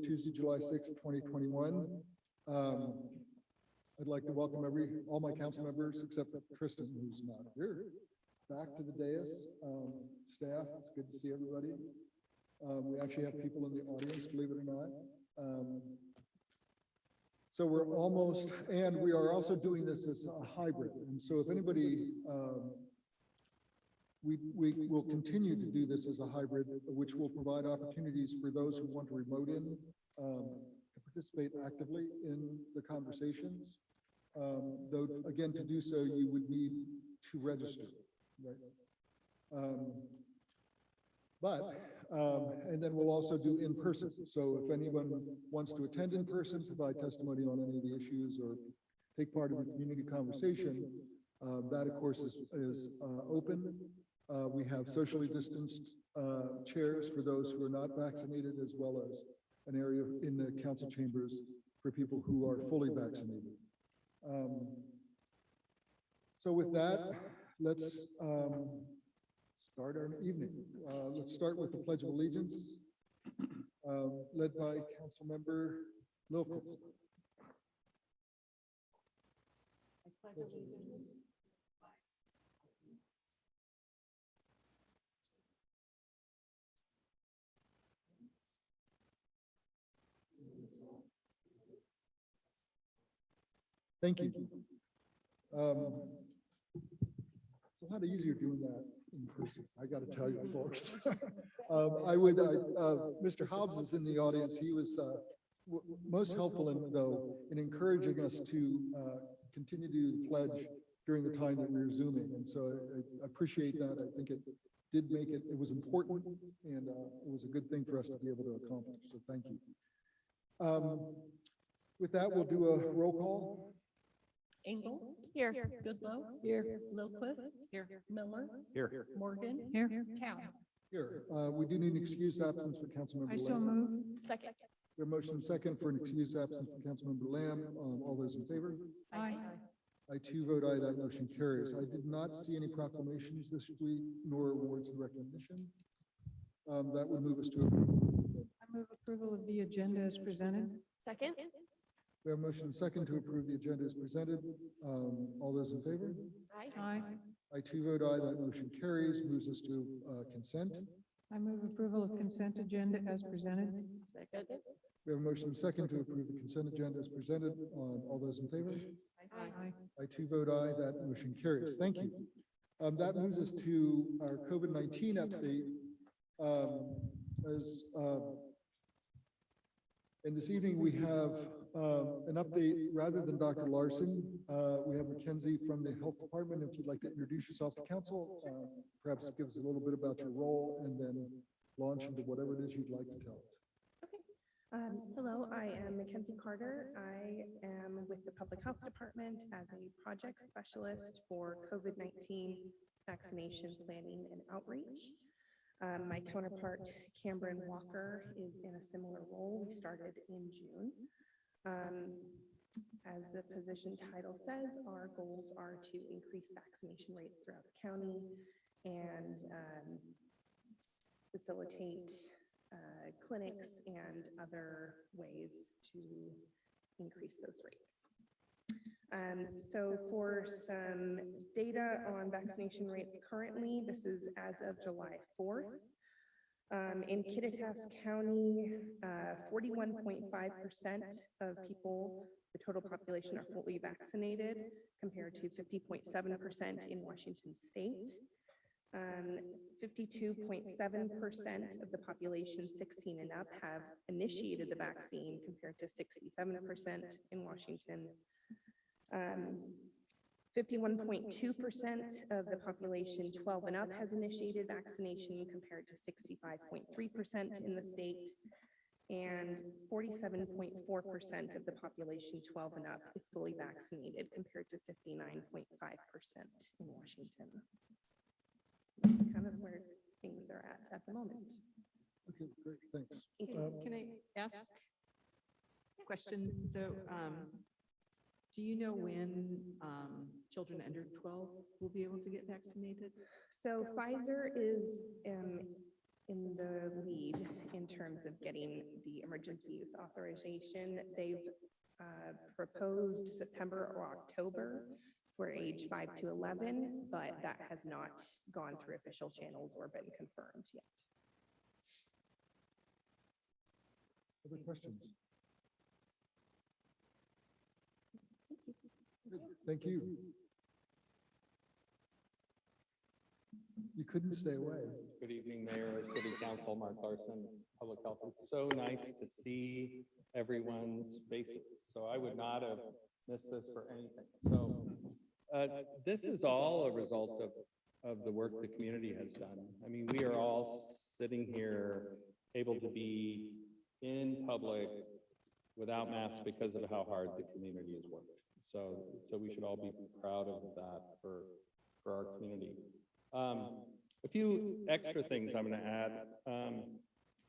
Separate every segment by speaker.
Speaker 1: Tuesday, July 6th, 2021. I'd like to welcome all my council members except Tristan, who's not here, back to the dais. Staff, it's good to see everybody. We actually have people in the audience, believe it or not. So we're almost, and we are also doing this as a hybrid. And so if anybody, we will continue to do this as a hybrid, which will provide opportunities for those who want to remote in to participate actively in the conversations. Though, again, to do so, you would need to register, right? And then we'll also do in person. So if anyone wants to attend in person, provide testimony on any of the issues or take part in the community conversation, that of course is open. We have socially distanced chairs for those who are not vaccinated, as well as an area in the council chambers for people who are fully vaccinated. So with that, let's start our evening. Let's start with the Pledge of Allegiance, led by Council Member Lilquist.
Speaker 2: I pledge allegiance.
Speaker 1: Thank you. It's a lot easier doing that in person, I got to tell you, folks. Mr. Hobbs is in the audience. He was most helpful in encouraging us to continue to do the pledge during the time that we were Zooming. And so I appreciate that. I think it did make it was important, and it was a good thing for us to be able to accomplish. So thank you. With that, we'll do a roll call.
Speaker 2: Engel. Here. Goodlow. Here. Lilquist. Here. Miller.
Speaker 3: Here.
Speaker 2: Morgan. Here. Town.
Speaker 1: Here. We do need an excused absence for Councilmember Lamb.
Speaker 2: I so move. Second.
Speaker 1: We have a motion second for an excused absence for Councilmember Lamb. All those in favor?
Speaker 2: Aye.
Speaker 1: I too vote aye. That motion carries. I did not see any proclamations this week, nor awards of recognition. That would move us to
Speaker 4: I move approval of the agenda as presented.
Speaker 2: Second.
Speaker 1: We have a motion second to approve the agenda as presented. All those in favor?
Speaker 4: Aye.
Speaker 1: I too vote aye. That motion carries. Moves us to consent.
Speaker 4: I move approval of consent agenda as presented.
Speaker 2: Second.
Speaker 1: We have a motion second to approve the consent agenda as presented. All those in favor?
Speaker 4: Aye.
Speaker 1: I too vote aye. That motion carries. Thank you. That moves us to our COVID-19 update. And this evening we have an update rather than Dr. Larson. We have Mackenzie from the Health Department. If you'd like to introduce yourself to council, perhaps give us a little bit about your role and then launch into whatever it is you'd like to tell us.
Speaker 5: Okay. Hello, I am Mackenzie Carter. I am with the Public Health Department as a project specialist for COVID-19 vaccination planning and outreach. My counterpart, Cameron Walker, is in a similar role. We started in June. As the position title says, our goals are to increase vaccination rates throughout the county and facilitate clinics and other ways to increase those rates. So for some data on vaccination rates currently, this is as of July 4th. In Kittitas County, 41.5% of people, the total population, are fully vaccinated, compared to 50.7% in Washington State. 52.7% of the population 16 and up have initiated the vaccine, compared to 67% in Washington. 51.2% of the population 12 and up has initiated vaccination, compared to 65.3% in the state, and 47.4% of the population 12 and up is fully vaccinated, compared to 59.5% in Washington. That's kind of where things are at the moment.
Speaker 1: Okay, great, thanks.
Speaker 6: Can I ask a question though? Do you know when children under 12 will be able to get vaccinated?
Speaker 5: So Pfizer is in the lead in terms of getting the emergency use authorization. They've proposed September or October for age 5 to 11, but that has not gone through official channels or been confirmed yet.
Speaker 1: Other questions? Good, thank you. You couldn't stay away.
Speaker 3: Good evening, Mayor, City Council, Mark Larson, Public Health. It's so nice to see everyone's faces. So I would not have missed this for anything. So this is all a result of the work the community has done. I mean, we are all sitting here able to be in public without masks because of how hard the community has worked. So we should all be proud of that for our community. A few extra things I'm going to add.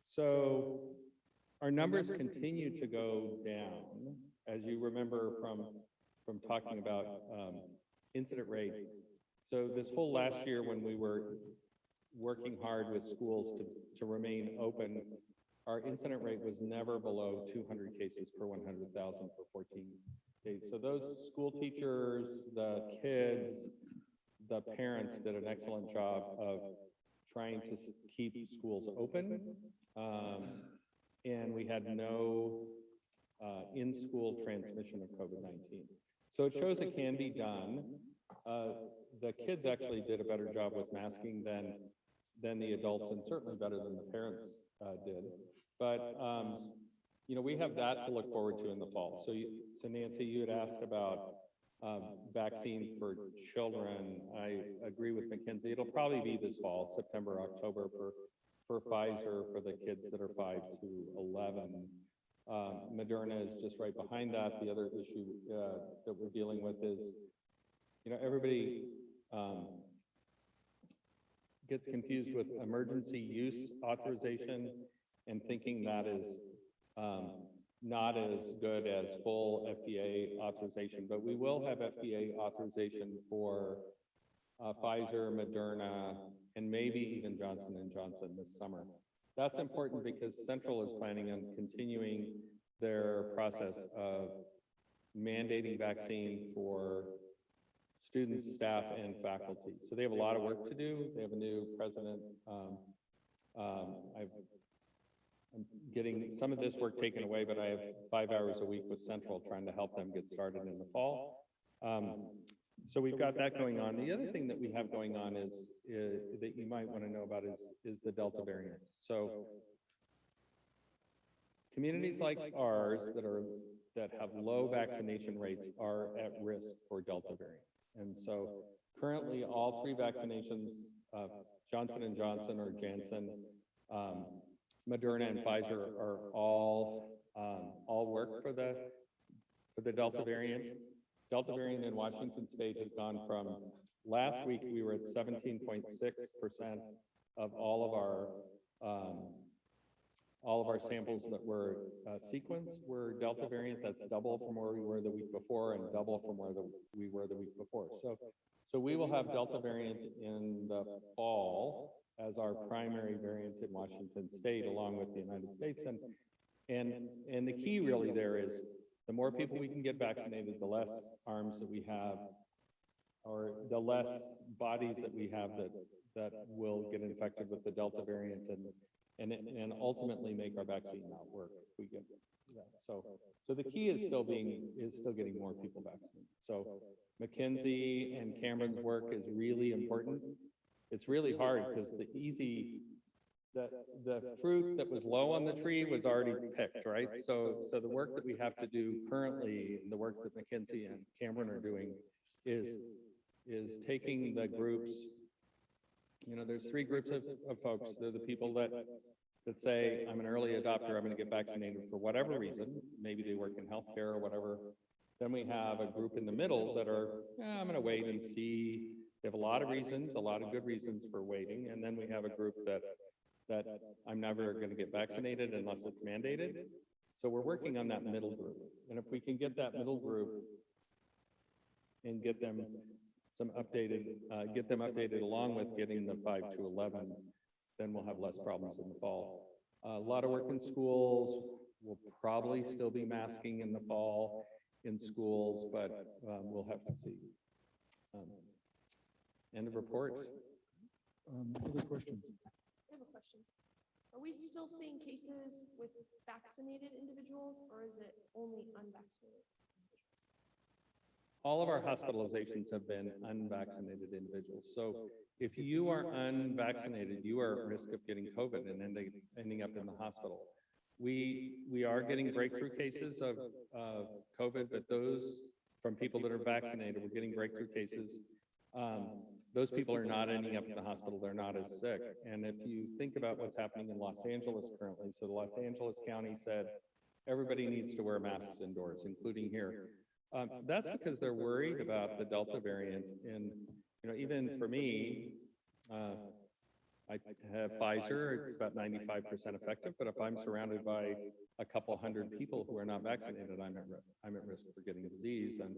Speaker 3: So our numbers continue to go down, as you remember from talking about incident rate. So this whole last year, when we were working hard with schools to remain open, our incident rate was never below 200 cases per 100,000 for 14 days. So those school teachers, the kids, the parents did an excellent job of trying to keep schools open. And we had no in-school transmission of COVID-19. So it shows it can be done. The kids actually did a better job with masking than the adults, and certainly better than the parents did. But, you know, we have that to look forward to in the fall. So Nancy, you had asked about vaccine for children. I agree with Mackenzie. It'll probably be this fall, September, October for Pfizer for the kids that are 5 to 11. Moderna is just right behind that. The other issue that we're dealing with is, you know, everybody gets confused with emergency use authorization and thinking that is not as good as full FDA authorization, but we will have FDA authorization for Pfizer, Moderna, and maybe even Johnson & Johnson this summer. That's important because Central is planning on continuing their process of mandating vaccine for students, staff, and faculty. So they have a lot of work to do. They have a new president. I'm getting some of this work taken away, but I have 5 hours a week with Central trying to help them get started in the fall. So we've got that going on. The other thing that we have going on is that you might want to know about is the Delta variant. So communities like ours that have low vaccination rates are at risk for Delta variant. And so currently all 3 vaccinations, Johnson & Johnson or Janssen, Moderna and Pfizer are all work for the Delta variant. Delta variant in Washington State has gone from, last week we were at 17.6% of all of our samples that were sequenced were Delta variant. That's double from where we were the week before and double from where we were the week before. So we will have Delta variant in the fall as our primary variant in Washington State, along with the United States. And the key really there is the more people we can get vaccinated, the less arms that we have, or the less bodies that we have that will get infected with the Delta variant and ultimately make our vaccine not work if we get that. So the key is still getting more people vaccinated. So Mackenzie and Cameron's work is really important. It's really hard because the fruit that was low on the tree was already picked, right? So the work that we have to do currently, the work that Mackenzie and Cameron are doing is taking the groups, you know, there's 3 groups of folks. They're the people that say, I'm an early adopter, I'm going to get vaccinated for whatever reason. Maybe they work in healthcare or whatever. Then we have a group in the middle that are, I'm going to wait and see. They have a lot of reasons, a lot of good reasons for waiting. And then we have a group that I'm never going to get vaccinated unless it's mandated. So we're working on that middle group. And if we can get that middle group and get them updated along with getting the 5 to 11, then we'll have less problems in the fall. A lot of work in schools. We'll probably still be masking in the fall in schools, but we'll have to see. End of report.
Speaker 1: Other questions?
Speaker 2: I have a question. Are we still seeing cases with vaccinated individuals, or is it only unvaccinated?
Speaker 3: All of our hospitalizations have been unvaccinated individuals. So if you are unvaccinated, you are at risk of getting COVID and ending up in the hospital. We are getting breakthrough cases of COVID, but those from people that are vaccinated, we're getting breakthrough cases. Those people are not ending up in the hospital. They're not as sick. And if you think about what's happening in Los Angeles currently, so the Los Angeles County said everybody needs to wear masks indoors, including here. That's because they're worried about the Delta variant. And even for me, I have Pfizer. It's about 95% effective. But if I'm surrounded by a couple hundred people who are not vaccinated, I'm at risk for getting a disease. And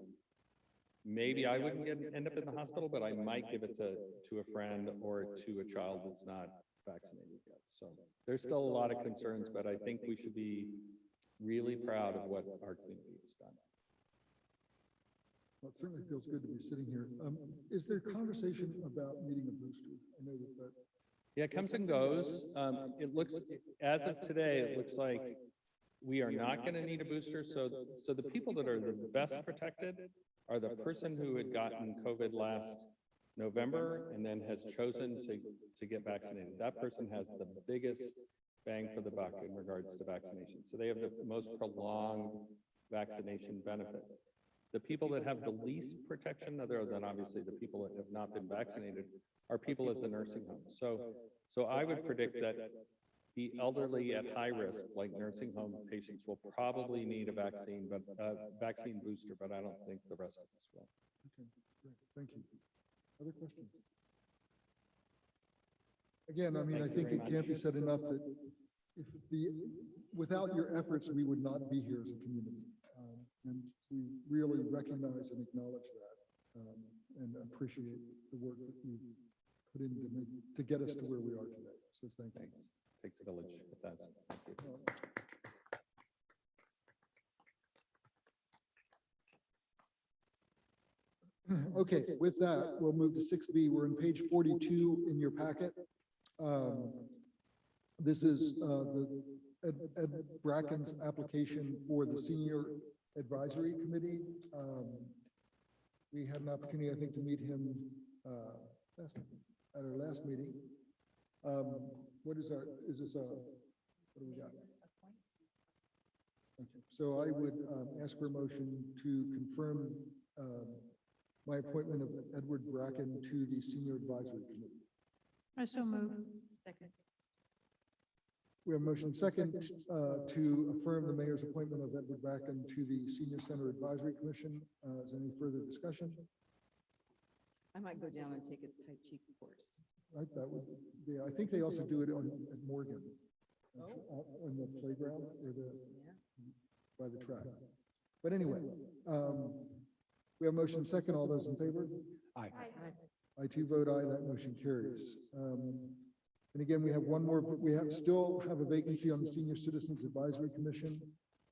Speaker 3: maybe I wouldn't end up in the hospital, but I might give it to a friend or to a child that's not vaccinated yet. So there's still a lot of concerns, but I think we should be really proud of what our community has done.
Speaker 1: Well, it certainly feels good to be sitting here. Is there conversation about needing a booster? I know that.
Speaker 3: Yeah, it comes and goes. It looks, as of today, it looks like we are not going to need a booster. So the people that are the best protected are the person who had gotten COVID last November and then has chosen to get vaccinated. That person has the biggest bang for the buck in regards to vaccination. So they have the most prolonged vaccination benefit. The people that have the least protection, other than obviously the people that have not been vaccinated, are people at the nursing home. So I would predict that the elderly at high risk, like nursing home patients, will probably need a vaccine booster, but I don't think the rest of us will.
Speaker 1: Okay, great. Thank you. Other questions? Again, I mean, I think it can't be said enough that without your efforts, we would not be here as a community. And we really recognize and acknowledge that and appreciate the work that you've put in to get us to where we are today. So thank you.
Speaker 3: Thanks. Takes a village with that.
Speaker 1: Okay, with that, we'll move to 6B. We're on page 42 in your packet. This is Ed Bracken's application for the Senior Advisory Committee. We had an opportunity, I think, to meet him at our last meeting. What do we got? Okay. So I would ask for a motion to confirm my appointment of Edward Bracken to the Senior Advisory Committee.
Speaker 4: I so move.
Speaker 6: Second.
Speaker 1: We have a motion second to affirm the mayor's appointment of Edward Bracken to the Senior Center Advisory Commission. Is there any further discussion?
Speaker 6: I might go down and take his Tai Chi course.
Speaker 1: Right, that would, yeah, I think they also do it at Morgan, on the playground or by the track. But anyway, we have motion second. All those in favor?
Speaker 3: Aye.
Speaker 1: I too vote aye. That motion carries. And again, we have one more. Still have a vacancy on the Senior Citizens Advisory Commission,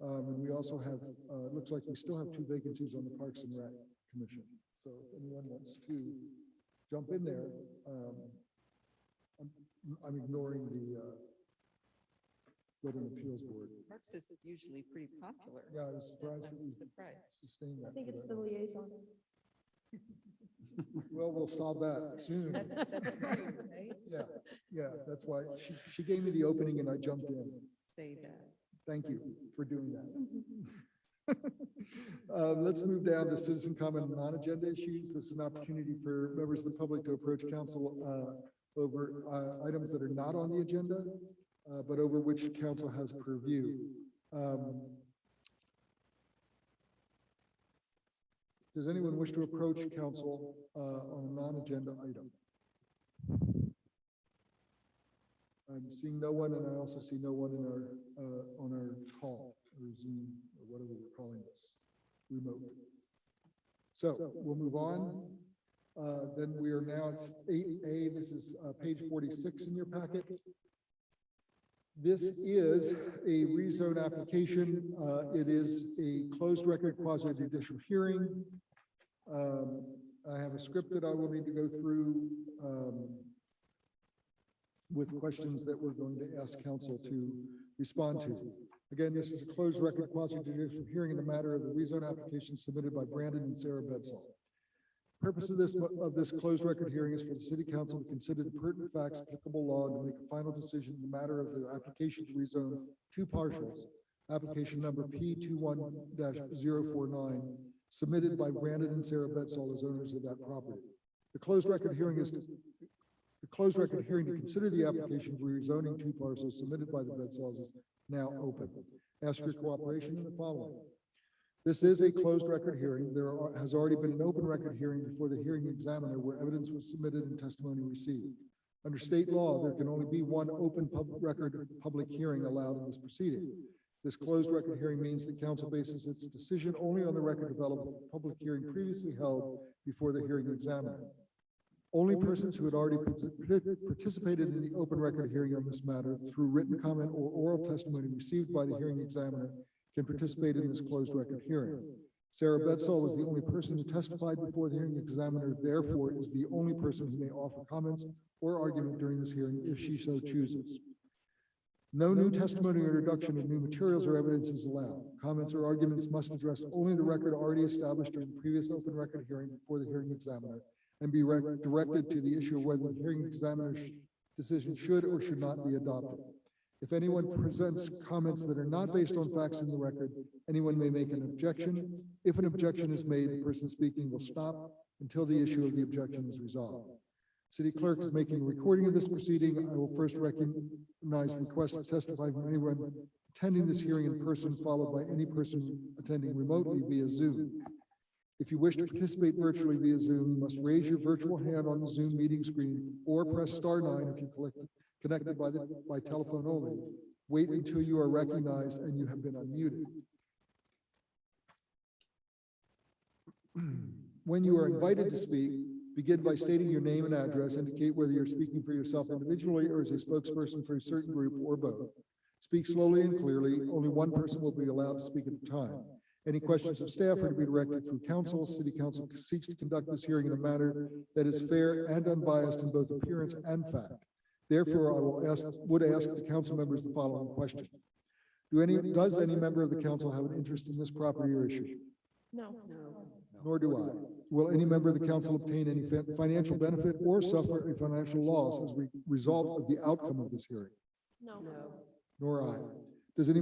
Speaker 1: and we also have. It looks like we still have 2 vacancies on the Parks and Rec Commission. So if anyone wants to jump in there, I'm ignoring the Building Appeals Board.
Speaker 6: Parks is usually pretty popular.
Speaker 1: Yeah, I was surprised that we
Speaker 6: Surprised.
Speaker 1: sustained that.
Speaker 2: I think it's the liaison.
Speaker 1: Well, we'll solve that soon.
Speaker 6: That's true, right?
Speaker 1: Yeah, that's why she gave me the opening and I jumped in.
Speaker 6: Say that.
Speaker 1: Thank you for doing that. Let's move down to citizen comment on non-agenda issues. This is an opportunity for members of the public to approach council over items that are not on the agenda, but over which council has purview. Does anyone wish to approach council on a non-agenda item? I'm seeing no one, and I also see no one in our on our call or Zoom or whatever we're calling this, remote. So we'll move on. Then we are now at 8A. This is page 46 in your packet. This is a rezone application. It is a closed record quasi-judicial hearing. I have a script that I will need to go through with questions that we're going to ask council to respond to. Again, this is a closed record quasi-judicial hearing in the matter of the rezone application submitted by Brandon and Sarah Bedsall. Purpose of this closed record hearing is for the city council to consider the pertinent facts, applicable law, and to make a final decision in the matter of the application to rezone two parcels, application number P21-049, submitted by Brandon and Sarah Bedsall as owners of that property. The closed record hearing to consider the application for rezoning two parcels submitted by the Bedsalls is now open. Ask your cooperation in the following. This is a closed record hearing. There has already been an open record hearing before the hearing examiner where evidence was submitted and testimony received. Under state law, there can only be one open public hearing allowed in this proceeding. This closed record hearing means that council bases its decision only on the record developed at the public hearing previously held before the hearing examiner. Only persons who had already participated in the open record hearing on this matter through written comment or oral testimony received by the hearing examiner can participate in this closed record hearing. Sarah Bedsall was the only person who testified before the hearing examiner, therefore is the only person who may offer comments or argument during this hearing if she so chooses. No new testimony or introduction of new materials or evidence is allowed. Comments or arguments must address only the record already established during the previous open record hearing before the hearing examiner and be directed to the issue of whether the hearing examiner's decision should or should not be adopted. If anyone presents comments that are not based on facts in the record, anyone may make an objection. If an objection is made, the person speaking will stop until the issue of the objection is resolved. City clerk is making a recording of this proceeding. I will first recognize requests to testify from anyone attending this hearing in person, followed by any person attending remotely via Zoom. If you wish to participate virtually via Zoom, you must raise your virtual hand on the Zoom meeting screen or press *9 if you're connected by telephone only. Wait until you are recognized and you have been unmuted. When you are invited to speak, begin by stating your name and address. Indicate whether you're speaking for yourself individually or as a spokesperson for a certain group or both. Speak slowly and clearly. Only one person will be allowed to speak at a time. Any questions of staff are to be directed through council. City council seeks to conduct this hearing in a manner that is fair and unbiased in both appearance and fact. Therefore, I would ask the council members the following question. Does any member of the council have an interest in this property or issue?
Speaker 2: No.
Speaker 1: Nor do I. Will any member of the council obtain any financial benefit or suffer a financial loss as a result of the outcome of this hearing?
Speaker 2: No.
Speaker 1: Nor I. Does any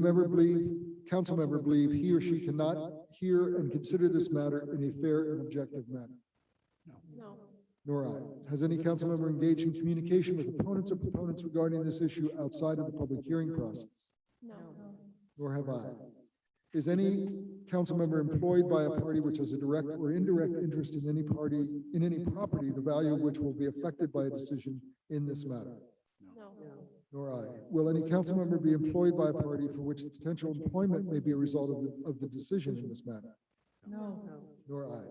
Speaker 1: council member believe he or she cannot hear and consider this matter in a fair and objective manner?
Speaker 2: No.
Speaker 1: Nor I. Has any council member engaged in communication with opponents or proponents regarding this issue outside of the public hearing process?
Speaker 2: No.
Speaker 1: Nor have I. Is any council member employed by a party which has a direct or indirect interest in any property, the value of which will be affected by a decision in this matter?
Speaker 2: No.
Speaker 1: Nor I. Will any council member be employed by a party for which the potential employment may be a result of the decision in this matter?
Speaker 4: No.
Speaker 1: Nor I.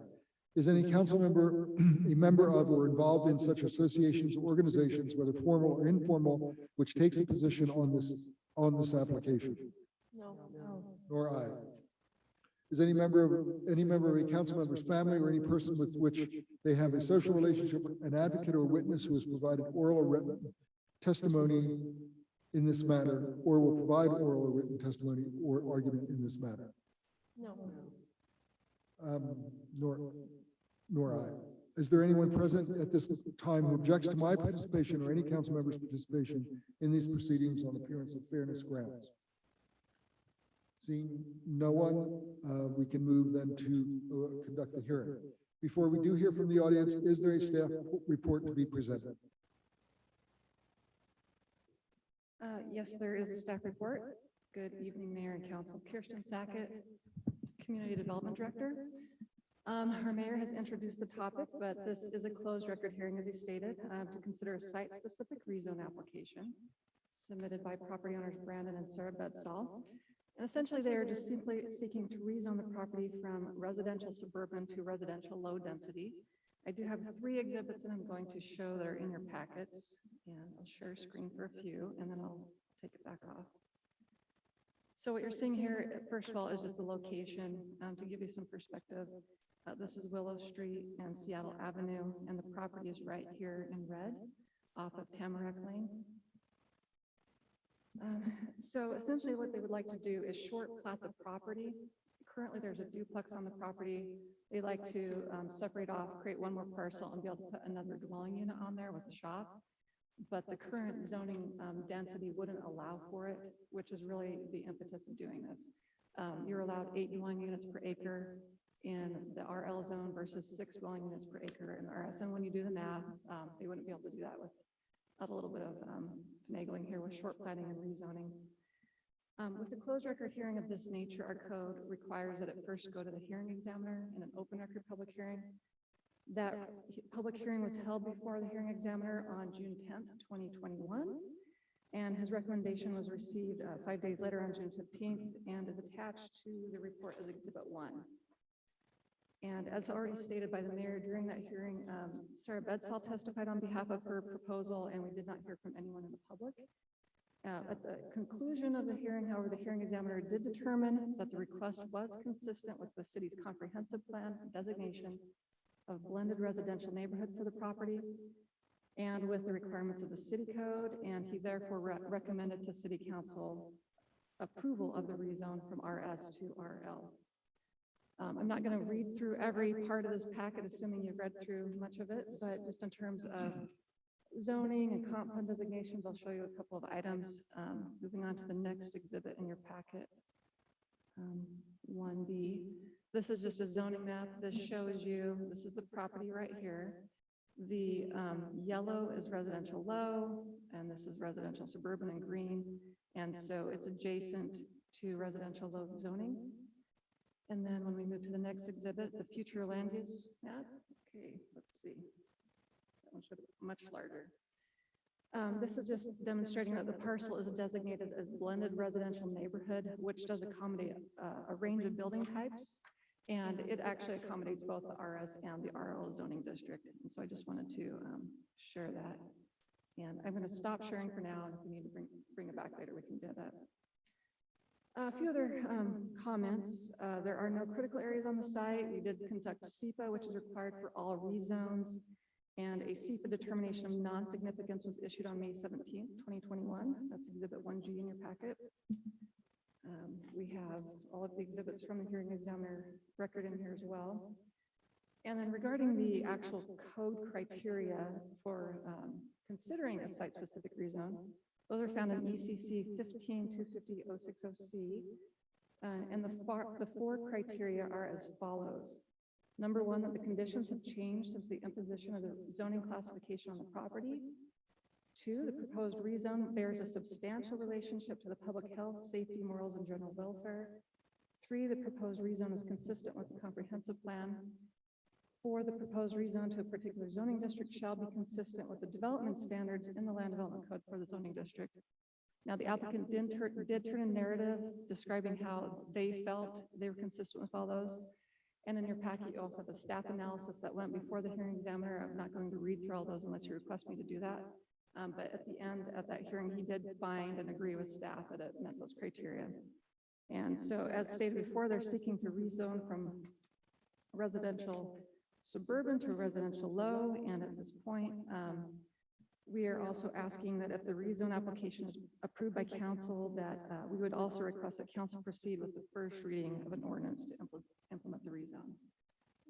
Speaker 1: Is any council member a member of or involved in such associations or organizations, whether formal or informal, which takes a position on this application?
Speaker 2: No.
Speaker 1: Nor I. Is any member of a council member's family or any person with which they have a social relationship, an advocate or witness who has provided oral or written testimony in this matter, or will provide oral or written testimony or argument in this matter?
Speaker 2: No.
Speaker 1: Nor I. Is there anyone present at this time who objects to my participation or any council member's participation in these proceedings on appearance of fairness grounds? Seeing no one, we can move then to conduct the hearing. Before we do hear from the audience, is there a staff report to be presented?
Speaker 7: Yes, there is a staff report. Good evening, Mayor and Council. Kirsten Sackett, Community Development Director. Our mayor has introduced the topic, but this is a closed record hearing, as he stated, to consider a site-specific rezone application submitted by property owners Brandon and Sarah Bedsall. And essentially, they are just simply seeking to rezone the property from residential suburban to residential low density I do have 3 exhibits that I'm going to show that are in your packets, and I'll share screen for a few, and then I'll take it back off. So what you're seeing here, first of all, is just the location, to give you some perspective. This is Willow Street and Seattle Avenue, and the property is right here in red off of Tamarack Lane. So essentially what they would like to do is short plat the property. Currently, there's a duplex on the property. They like to separate off, create one more parcel and be able to put another dwelling unit on there with a shop. But the current zoning density wouldn't allow for it, which is really the impetus of doing this. You're allowed 8 dwelling units per acre in the RL zone versus 6 dwelling units per acre in the RS. And when you do the math, they wouldn't be able to do that without a little bit of finagling here with short planning and rezoning. With the closed record hearing of this nature, our code requires that it first go to the hearing examiner in an open record public hearing. That public hearing was held before the hearing examiner on June 10th, 2021, and his recommendation was received 5 days later on June 15th and is attached to the report as Exhibit 1. And as already stated by the mayor during that hearing, Sarah Bedsall testified on behalf of her proposal, and we did not hear from anyone in the public. At the conclusion of the hearing, however, the hearing examiner did determine that the request was consistent with the city's comprehensive plan designation of blended residential neighborhood for the property and with the requirements of the city code, and he therefore recommended to city council approval of the rezone from RS to RL. I'm not going to read through every part of this packet, assuming you've read through much of it, but just in terms of zoning and comp plan designations, I'll show you a couple of items. Moving on to the next exhibit in your packet, 1B. This is just a zoning map. This shows you, this is the property right here. The yellow is residential low, and this is residential suburban and green. And so it's adjacent to residential low zoning. And then when we move to the next exhibit, the future land use map. Okay, let's see. That one should be much larger. This is just demonstrating that the parcel is designated as blended residential neighborhood, which does accommodate a range of building types. And it actually accommodates both the RS and the RL zoning district. And so I just wanted to share that. And I'm going to stop sharing for now. And if we need to bring it back later, we can do that. A few other comments. There are no critical areas on the site. We did conduct SEPA, which is required for all rezones. And a SEPA determination of non-significance was issued on May 17th, 2021. That's Exhibit 1G in your packet. We have all of the exhibits from the hearing examiner record in here as well. And then regarding the actual code criteria for considering a site-specific rezone, those are found in ECC 15-250-060C. And the 4 criteria are as follows. Number 1, that the conditions have changed since the imposition of the zoning classification on the property. 2, the proposed rezone bears a substantial relationship to the public health, safety, morals, and general welfare. 3, the proposed rezone is consistent with the comprehensive plan. 4, the proposed rezone to a particular zoning district shall be consistent with the development standards in the land development code for the zoning district. Now, the applicant did turn a narrative describing how they felt they were consistent with all those. And in your packet, you also have a staff analysis that went before the hearing examiner. I'm not going to read through all those unless you request me to do that. But at the end of that hearing, he did find and agree with staff that it met those criteria. And so as stated before, they're seeking to rezone from residential suburban to residential low. And at this point, we are also asking that if the rezone application is approved by council, that we would also request that council proceed with the first reading of an ordinance to implement the rezone.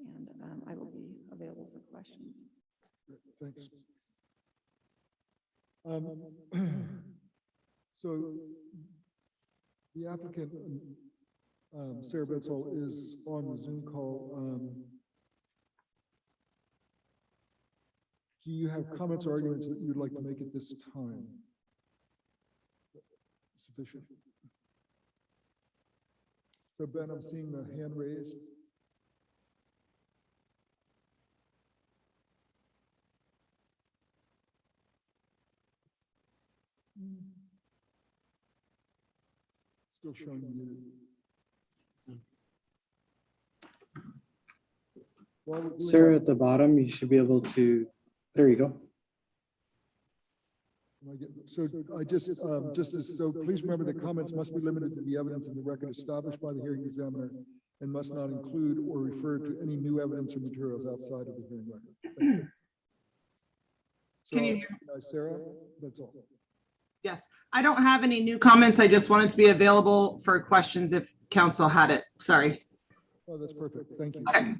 Speaker 7: And I will be available for questions.
Speaker 1: Thanks. So the applicant, Sarah Bedsall, is on the Zoom call. Do you have comments or arguments that you'd like to make at this time? Sufficient. So Ben, I'm seeing the hand raised. Still showing you. while we're doing
Speaker 8: Sir,
Speaker 1: that,
Speaker 8: at the bottom, you should be able to, there you go.
Speaker 1: So I just as, so please remember that comments must be limited to the evidence in the record established by the hearing examiner and must not include or refer to any new evidence or materials outside of the hearing record. Thank you. So,
Speaker 9: Can you
Speaker 1: Sarah, that's all.
Speaker 9: Yes, I don't have any new comments. I just wanted to be available for questions if council had it. Sorry.
Speaker 1: Oh, that's perfect. Thank you.
Speaker 9: Okay.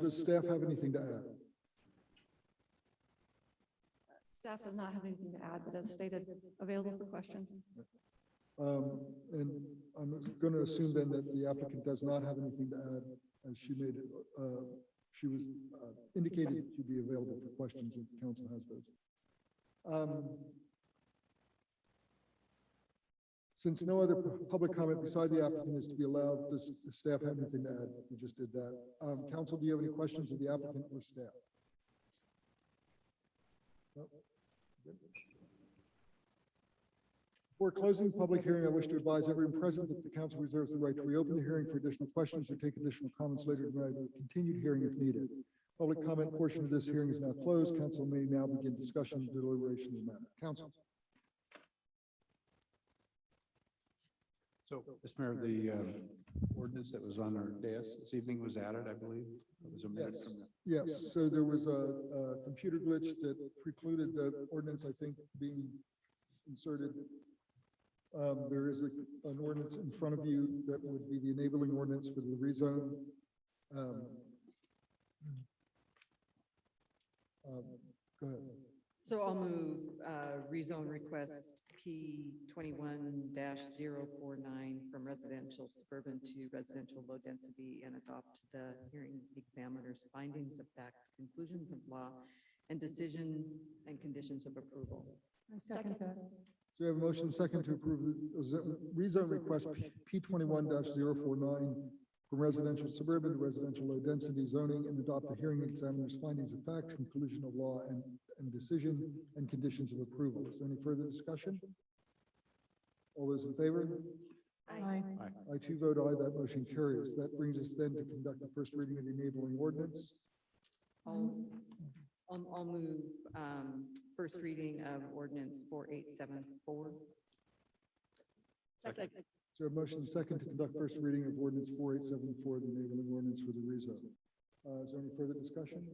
Speaker 1: Does staff have anything to add?
Speaker 7: Staff does not have anything to add, but as stated, available for questions.
Speaker 1: And I'm going to assume then that the applicant does not have anything to add, as she made it, she was indicated that she'd be available for questions if council has those. Since no other public comment beside the applicant is to be allowed, does the staff have anything to add? We just did that. Council, do you have any questions of the applicant or staff? No? Good. Before closing the public hearing, I wish to advise everyone present that the council reserves the right to reopen the hearing for additional questions or take additional comments later tonight or continued hearing if needed. Public comment portion of this hearing is now closed. Council may now begin discussion and deliberation of the matter. Council.
Speaker 10: So, Mr. Mayor, the ordinance that was on our dais this evening was added, I believe. It was omitted from the.
Speaker 1: Yes, so there was a computer glitch that precluded the ordinance, I think, being inserted. There is an ordinance in front of you that would be the enabling ordinance for the rezone. Go ahead.
Speaker 6: So I'll move rezone request P 21-049 from residential suburban to residential low density and adopt the hearing examiner's findings of fact, conclusions of law, and decision and conditions of approval.
Speaker 4: I second that.
Speaker 1: So we have a motion second to approve the rezone request P 21-049 from residential suburban to residential low density zoning and adopt the hearing examiner's findings of fact, conclusion of law, and decision and conditions of approval. Is there any further discussion? All those in favor?
Speaker 4: Aye.
Speaker 1: I too vote aye. That motion carries. That brings us then to conduct the first reading of the enabling ordinance.
Speaker 6: I'll move first reading of ordinance 4874.
Speaker 2: Second.
Speaker 1: So a motion second to conduct first reading of ordinance 4874, the enabling ordinance for the rezone. Is there any further discussion?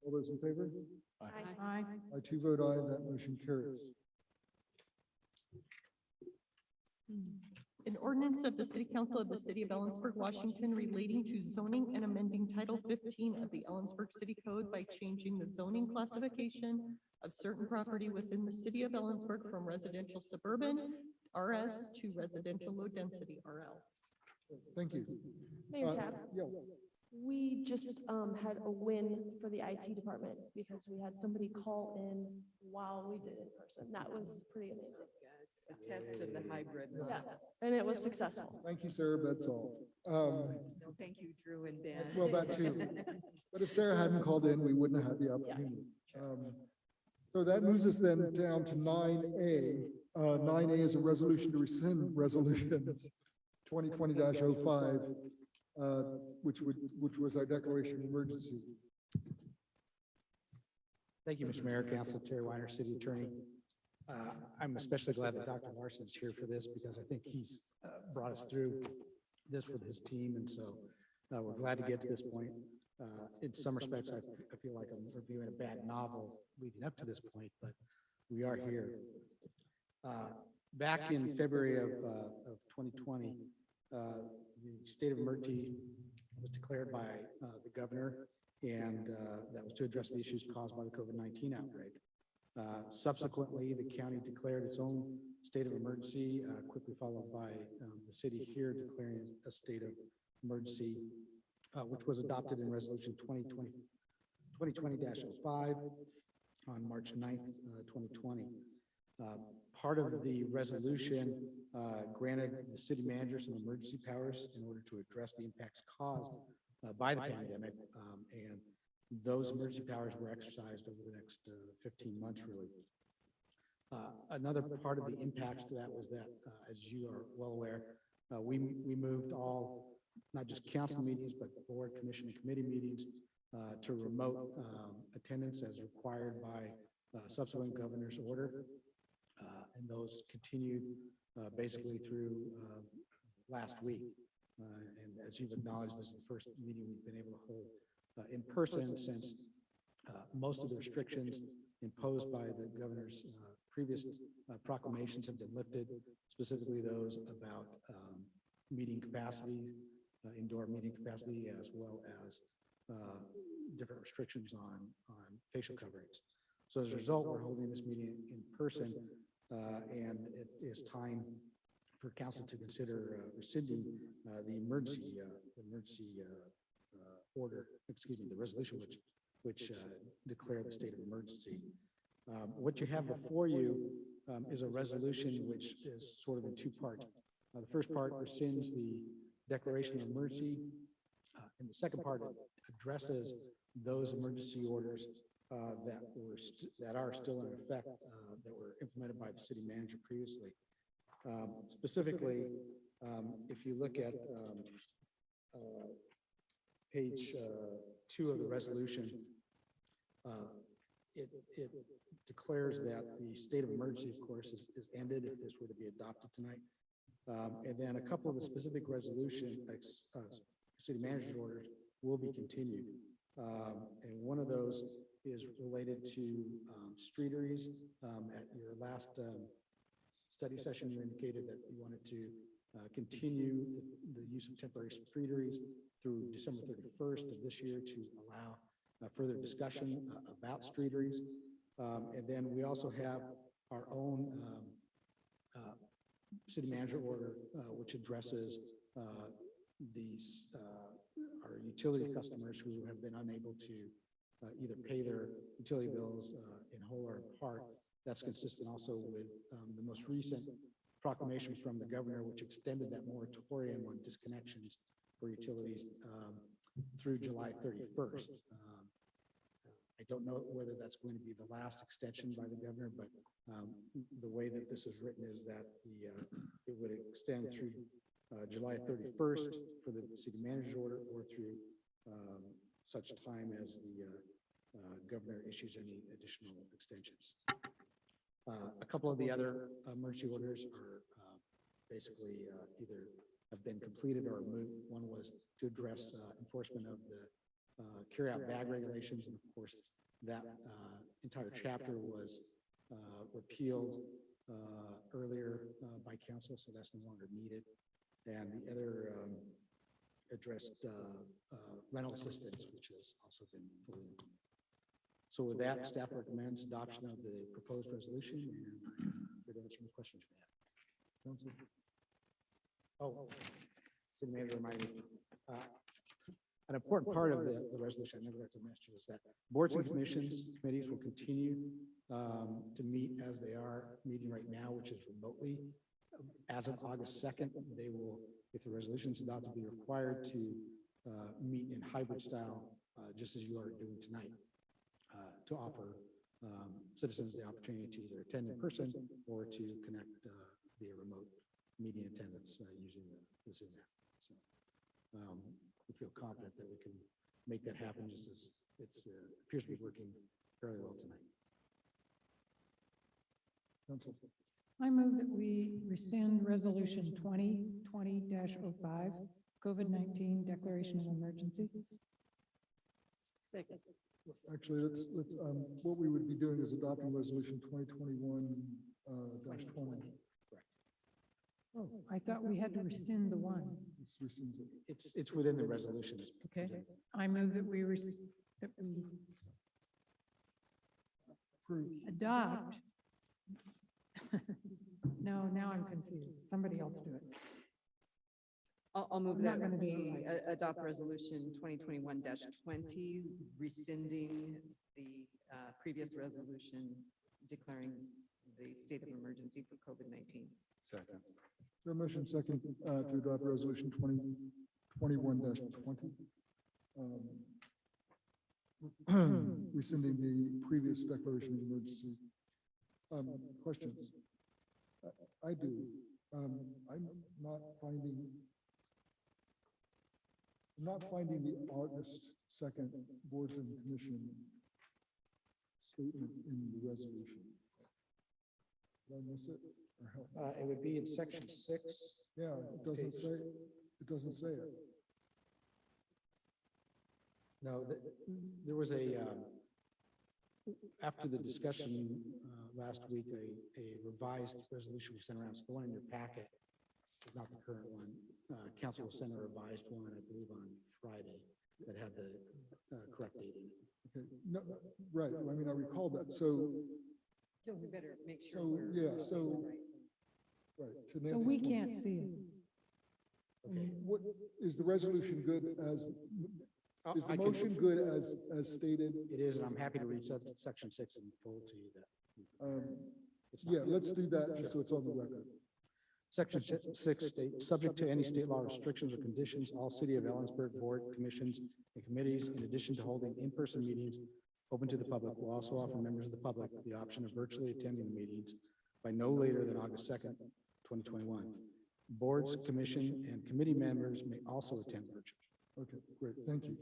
Speaker 1: All those in favor?
Speaker 4: Aye.
Speaker 1: I too vote aye. That motion carries.
Speaker 11: An ordinance of the City Council of the City of Ellensburg, Washington relating to zoning and amending Title 15 of the Ellensburg City Code by changing the zoning classification of certain property within the City of Ellensburg from residential suburban RS to residential low density RL.
Speaker 1: Thank you.
Speaker 2: Mayor Tab,
Speaker 1: Yeah.
Speaker 2: we just had a win for the IT department because we had somebody call in while we did in person. That was pretty amazing.
Speaker 6: A test of the hybrid.
Speaker 2: Yes, and it was successful.
Speaker 1: Thank you, Sarah. That's all.
Speaker 6: No, thank you, Drew and Ben.
Speaker 1: Well, that too. But if Sarah hadn't called in, we wouldn't have had the opportunity. So that moves us then down to 9A. 9A is a resolution to rescind resolutions 2020-05, which was our declaration of emergency.
Speaker 12: Thank you, Mr. Mayor, Council, Terry Weiner, City Attorney. I'm especially glad that Dr. Larson is here for this because I think he's brought us through this with his team, and so we're glad to get to this point. In some respects, I feel like I'm reviewing a bad novel leading up to this point, but we are here. Back in February of 2020, the state of emergency was declared by the governor, and that was to address the issues caused by the COVID-19 outbreak. Subsequently, the county declared its own state of emergency, quickly followed by the city here declaring a state of emergency, which was adopted in resolution 2020-05 on March 9th, 2020. Part of the resolution granted the city manager some emergency powers in order to address the impacts caused by the pandemic, and those emergency powers were exercised over the next 15 months, really. Another part of the impacts to that was that, as you are well aware, we moved all not just council meetings, but board, commission, and committee meetings to remote attendance as required by subsequent governor's order. And those continued basically through last week. And as you've acknowledged, this is the first meeting we've been able to hold in person since most of the restrictions imposed by the governor's previous proclamations have been lifted, specifically those about meeting capacity, indoor meeting capacity, as well as different restrictions on facial coverings. So as a result, we're holding this meeting in person, and it is time for council to consider rescinding the emergency order, excuse me, the resolution which declared the state of emergency. What you have before you is a resolution which is sort of in two parts. The first part rescinds the declaration of emergency, and the second part addresses those emergency orders that are still in effect, that were implemented by the city manager previously. Specifically, if you look at page 2 of the resolution, it declares that the state of emergency, of course, is ended if this were to be adopted tonight. And then a couple of the specific resolution, city manager's orders will be continued. And one of those is related to streeteries. At your last study session, you indicated that you wanted to continue the use of temporary streeteries through December 31st of this year to allow further discussion about streeteries. And then we also have our own city manager order, which addresses these our utility customers who have been unable to either pay their utility bills in whole or in part. That's consistent also with the most recent proclamation from the governor, which extended that moratorium on disconnections for utilities through July 31st. I don't know whether that's going to be the last extension by the governor, but the way that this is written is that it would extend through July 31st for the city manager's order, or through such time as the governor issues any additional extensions. A couple of the other emergency orders are basically either have been completed or moved. One was to address enforcement of the carry-out bag regulations, and of course that entire chapter was repealed earlier by council, so that's no longer needed. And the other addressed rental assistance, which has also been fully implemented. So with that, staff recommends adoption of the proposed resolution, and I'm here to answer any questions you may have. Council? Oh, city manager reminded me. An important part of the resolution, I never got to mention, is that boards and commissions, committees will continue to meet as they are meeting right now, which is remotely. As of August 2nd, they will, if the resolution is adopted, be required to meet in hybrid style, just as you are doing tonight, to offer citizens the opportunity to either attend in person or to connect via remote meeting attendance using the Zoom app. So we feel confident that we can make that happen, just as it appears to be working fairly well tonight. Council.
Speaker 4: I move that we rescind Resolution 2020-05, COVID-19 Declaration of Emergency.
Speaker 2: Second.
Speaker 1: Actually, let's, what we would be doing is adopting resolution 2021-20.
Speaker 4: Oh, I thought we had to rescind the one.
Speaker 1: This rescinds it.
Speaker 12: It's within the resolution.
Speaker 4: Okay, I move that we
Speaker 1: Approved.
Speaker 4: adopt. No, now I'm confused. Somebody else do it.
Speaker 6: I'll move
Speaker 4: I'm not
Speaker 6: that
Speaker 4: gonna do it
Speaker 6: we
Speaker 4: right.
Speaker 6: adopt resolution 2021-20, rescinding the previous resolution declaring the state of emergency for COVID-19.
Speaker 10: Second.
Speaker 1: So motion second to adopt resolution 2021-20. Rescinding the previous declaration of emergency. Questions? I do. I'm not finding I'm not finding the August 2nd Boards and Commission statement in the resolution. Did I miss it? Or help?
Speaker 12: It would be in section 6.
Speaker 1: Yeah, it doesn't say it.
Speaker 12: No, there was after the discussion last week, a revised resolution was sent around. It's the one in your packet, but not the current one. Council will send a revised one, I believe, on Friday that had the correct date in it.
Speaker 1: Okay, no, right, I mean, I recall that, so,
Speaker 6: We better make sure.
Speaker 1: so, yeah, so, right. to
Speaker 4: So
Speaker 1: Nancy's
Speaker 4: we
Speaker 1: point,
Speaker 4: can't see it.
Speaker 12: Okay.
Speaker 1: What, is the resolution good as, is the
Speaker 12: I can-
Speaker 1: motion good as stated?
Speaker 12: It is, and I'm happy to read section 6 in full to you that. It's not-
Speaker 1: Yeah, let's do that, just so it's on the record.
Speaker 12: Section 6 states, subject to any state law restrictions or conditions, all City of Ellensburg board, commissions, and committees, in addition to holding in-person meetings open to the public, will also offer members of the public the option of virtually attending the meetings by no later than August 2nd, 2021. Boards, commission, and committee members may also attend virtually.
Speaker 1: Okay, great, thank you.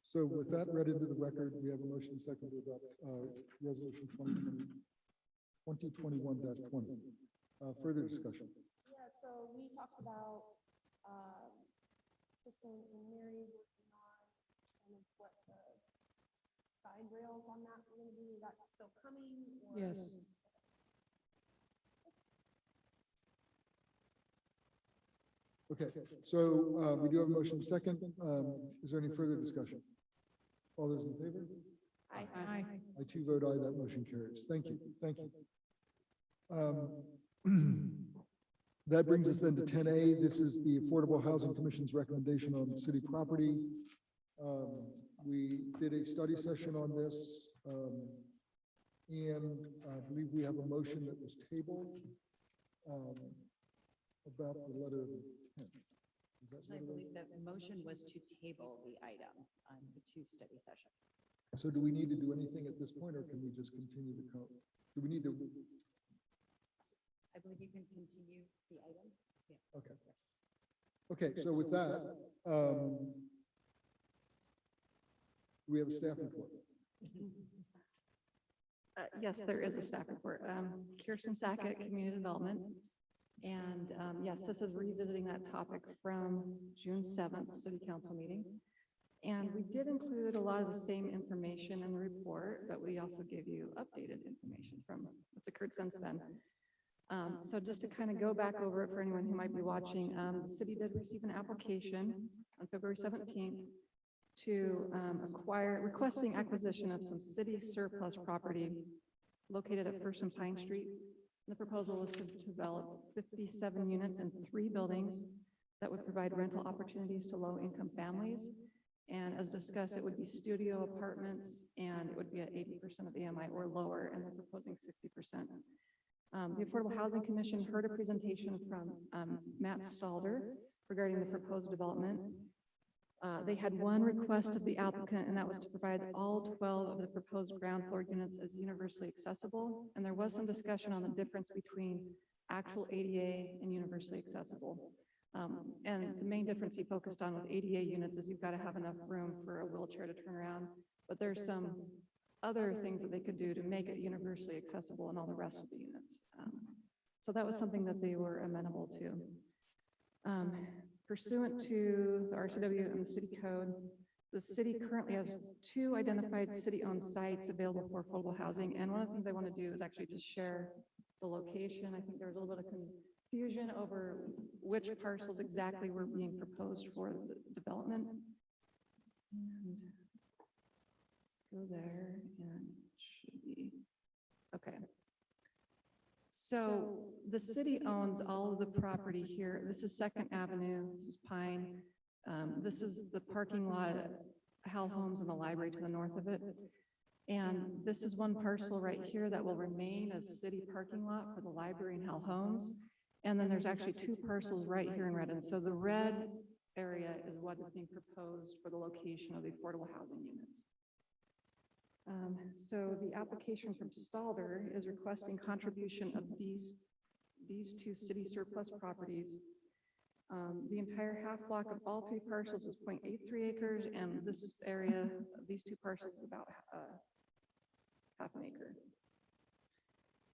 Speaker 1: So with that read into the record, we have a motion second to adopt resolution 2021-20. Further discussion.
Speaker 2: Yeah, so we talked about, Kristen and Mary working on kind of what the side rails on that were gonna be. Is that still coming? Or?
Speaker 4: Yes.
Speaker 1: Okay, so we do have a motion second. Is there any further discussion? All those in favor?
Speaker 4: Aye.
Speaker 1: I too vote aye, that motion carries. Thank you, thank you. That brings us then to 10A. This is the Affordable Housing Commission's recommendation on city property. We did a study session on this, and I believe we have a motion that was tabled about the letter of intent. Is that
Speaker 13: I
Speaker 1: what it
Speaker 13: believe
Speaker 1: is?
Speaker 13: the motion was to table the item on the 2 study session.
Speaker 1: So do we need to do anything at this point, or can we just continue to do we need to?
Speaker 13: I believe you can continue the item. Yeah.
Speaker 1: Okay. Okay, so with that, we have a staff report.
Speaker 7: Yes, there is a staff report. Kirsten Sackett, Community Development. And yes, this is revisiting that topic from June 7th City Council meeting. And we did include a lot of the same information in the report, but we also gave you updated information from what's occurred since then. So just to kind of go back over it for anyone who might be watching, the city did receive an application on February 17th to requesting acquisition of some city surplus property located at First and Pine Street. The proposal was to develop 57 units in 3 buildings that would provide rental opportunities to low-income families. And as discussed, it would be studio apartments, and it would be at 80% of the AMI or lower, and they're proposing 60%. The Affordable Housing Commission heard a presentation from Matt Stalder regarding the proposed development. They had one request of the applicant, and that was to provide all 12 of the proposed ground floor units as universally accessible. And there was some discussion on the difference between actual ADA and universally accessible. And the main difference he focused on with ADA units is you've got to have enough room for a wheelchair to turn around. But there's some other things that they could do to make it universally accessible in all the rest of the units. So that was something that they were amenable to. Pursuant to the RCW and the city code, the city currently has 2 identified city-owned sites available for affordable housing. And one of the things I want to do is actually just share the location. I think there was a little bit of confusion over which parcels exactly were being proposed for the development. And let's go there, and it should be, okay. So the city owns all of the property here. This is 2nd Avenue, this is Pine. This is the parking lot at Hal Homes and the library to the north of it. And this is one parcel right here that will remain as city parking lot for the library and Hal Homes. And then there's actually 2 parcels right here in Redden. So the red area is what is being proposed for the location of the affordable housing units. So the application from Stalder is requesting contribution of these 2 city surplus properties The entire half block of all three parcels is 0.83 acres, and this area, these two parcels is about half an acre.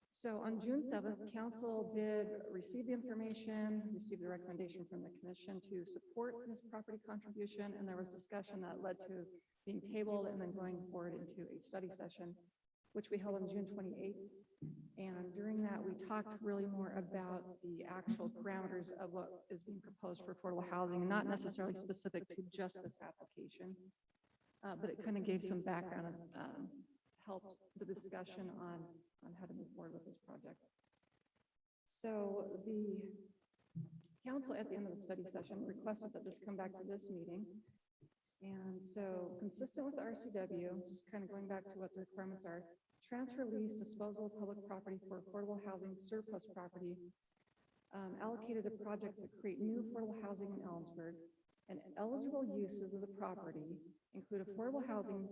Speaker 7: So on June 7th, council did receive the information, received the recommendation from the commission to support this property contribution, and there was discussion that led to being tabled and then going forward into a study session, which we held on June 28th. And during that, we talked really more about the actual parameters of what is being proposed for affordable housing, not necessarily specific to just this application, but it kind of gave some background and helped the discussion on how to move forward with this project. So the council at the end of the study session requested that this come back to this meeting. And so consistent with the RCW, just kind of going back to what the requirements are, transfer, lease, disposal of public property for affordable housing surplus property allocated to projects that create new affordable housing in Ellensburg, and eligible uses of the property include affordable housing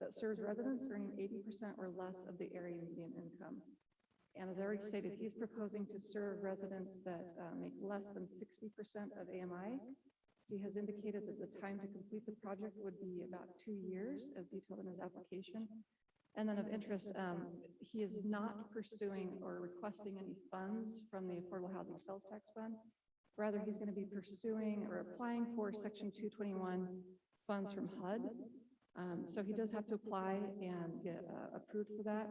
Speaker 7: that serves residents earning 80% or less of the area median income. And as I already stated, he's proposing to serve residents that make less than 60% of AMI. He has indicated that the time to complete the project would be about 2 years, as detailed in his application. And then of interest, he is not pursuing or requesting any funds from the Affordable Housing Sales Tax Fund. Rather, he's going to be pursuing or applying for Section 221 funds from HUD. So he does have to apply and get approved for that.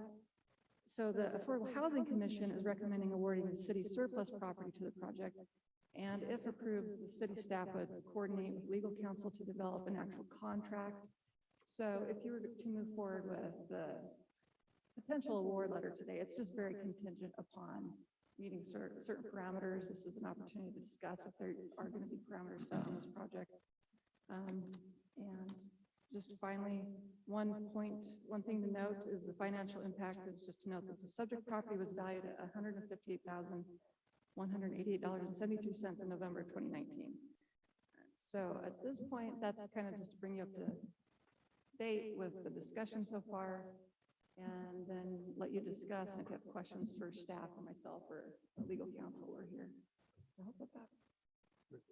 Speaker 7: So the Affordable Housing Commission is recommending awarding the city surplus property to the project. And if approved, the city staff would coordinate with legal counsel to develop an actual contract. So if you were to move forward with the potential award letter today, it's just very contingent upon meeting certain parameters. This is an opportunity to discuss if there are going to be parameters set on this project. And just finally, one thing to note is the financial impact is just to note that the subject property was valued at $158,188.72 in November 2019. So at this point, that's kind of just to bring you up to date with the discussion so far, and then let you discuss, and if you have questions for staff or myself or legal counsel, we're here to help with that.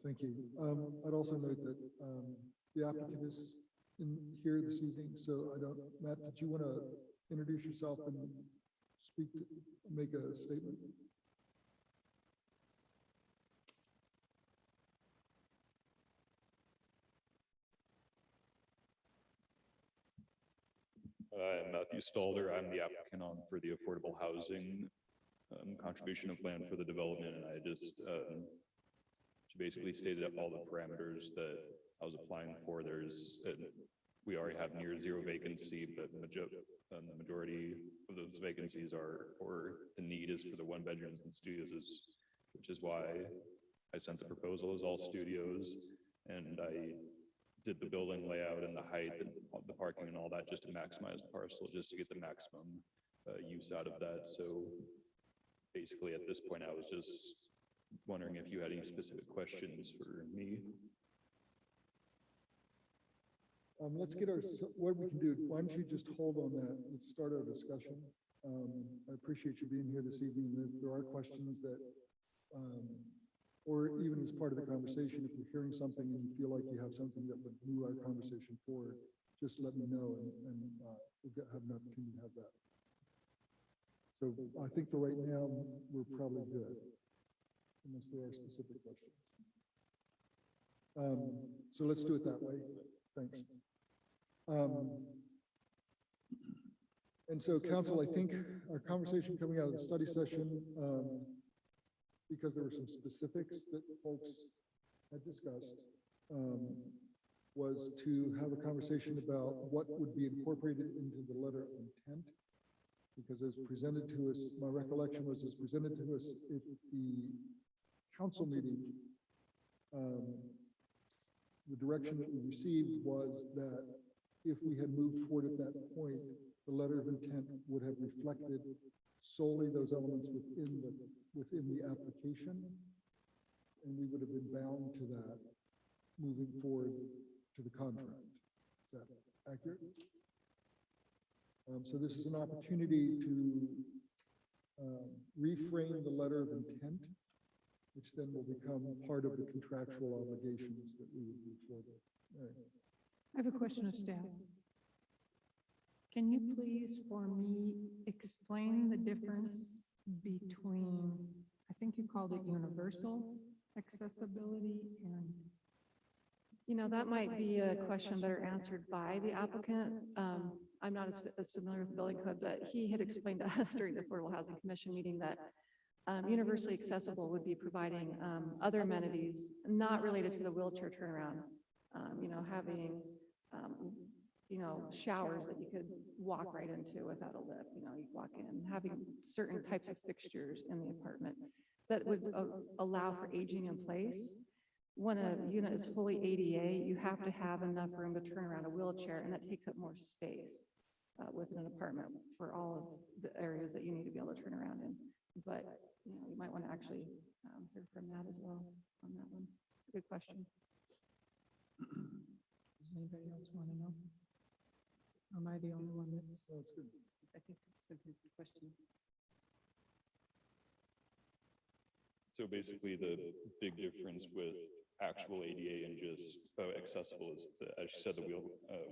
Speaker 1: Thank you. I'd also note that the applicant is in here this evening, so I don't, Matt, did you want to introduce yourself and speak, make a statement?
Speaker 14: I'm Matthew Stalder. I'm the applicant on for the affordable housing contribution of land for the development, and I just she basically stated all the parameters that I was applying for. We already have near zero vacancy, but the majority of those vacancies are, or the need is for the 1 bedrooms and studios, which is why I sent the proposal as all studios, and I did the building layout and the height and the parking and all that just to maximize the parcel, just to get the maximum use out of that. So basically at this point, I was just wondering if you had any specific questions for me.
Speaker 1: Let's get what we can do. Why don't you just hold on that? Let's start our discussion. I appreciate you being here this evening. If there are questions that, or even as part of the conversation, if you're hearing something and you feel like you have something that would move our conversation forward, just let me know, and we'll have an opportunity to have that. So I think for right now, we're probably good, unless there are specific questions. So let's do it that way. Thanks. And so, council, I think our conversation coming out of the study session, because there were some specifics that folks had discussed, was to have a conversation about what would be incorporated into the letter of intent. Because as presented to us, my recollection was as presented to us at the council meeting, the direction that we received was that if we had moved forward at that point, the letter of intent would have reflected solely those elements within the application, and we would have been bound to that moving forward to the contract. Is that accurate? So this is an opportunity to reframe the letter of intent which then will become part of the contractual obligations that we would do for them. All right.
Speaker 4: I have a question of staff. Can you please, for me, explain the difference between, I think you called it universal accessibility and,
Speaker 7: That might be a question better answered by the applicant. I'm not as familiar with the building code, but he had explained to us during the Affordable Housing Commission meeting that universally accessible would be providing other amenities not related to the wheelchair turnaround. Having showers that you could walk right into without a lift. You walk in, having certain types of fixtures in the apartment that would allow for aging in place. When a unit is fully ADA, you have to have enough room to turn around a wheelchair, and that takes up more space within an apartment for all of the areas that you need to be able to turn around in. But, you might want to actually hear from that as well on that one. It's a good question.
Speaker 4: does anybody else want to know? Or am I the only one that's?
Speaker 1: Oh, it's good.
Speaker 6: I think that's a good question.
Speaker 14: So basically, the big difference with actual ADA and just accessible is, as you said, the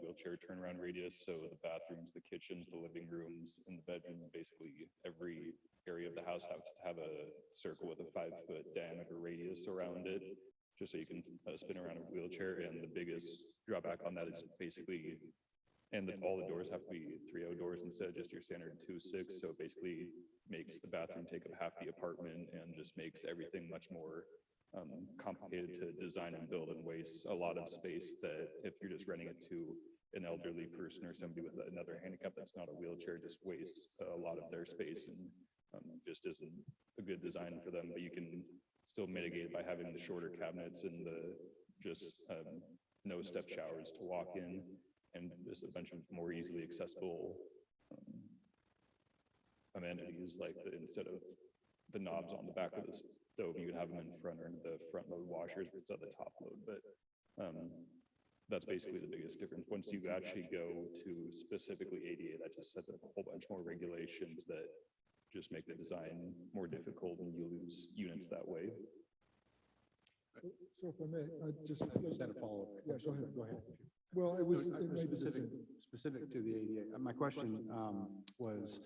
Speaker 14: wheelchair turnaround radius. So the bathrooms, the kitchens, the living rooms, and the bedroom, basically every area of the house has to have a circle with a 5-foot diameter radius around it, just so you can spin around a wheelchair. And the biggest drawback on that is basically, all the doors have to be 3.0 doors instead of just your standard 2.6. So it basically makes the bathroom take up half the apartment and just makes everything much more complicated to design and build, and wastes a lot of space that if you're just renting it to an elderly person or somebody with another handicap that's not a wheelchair, just wastes a lot of their space and just isn't a good design for them. But you can still mitigate it by having the shorter cabinets and the just no step showers to walk in, and just a bunch of more easily accessible amenities, like instead of the knobs on the back of the stove, you would have them in front, or in the front load washers, but it's at the top load. But that's basically the biggest difference. Once you actually go to specifically ADA, that just sets up a whole bunch more regulations that just make the design more difficult, and you lose units that way.
Speaker 1: So if I may, just
Speaker 10: had a follow-up.
Speaker 1: Yeah, go ahead.
Speaker 10: Go ahead.
Speaker 1: Well, it was, it may be the
Speaker 10: Specific,
Speaker 1: same.
Speaker 10: specific to the ADA. My question was,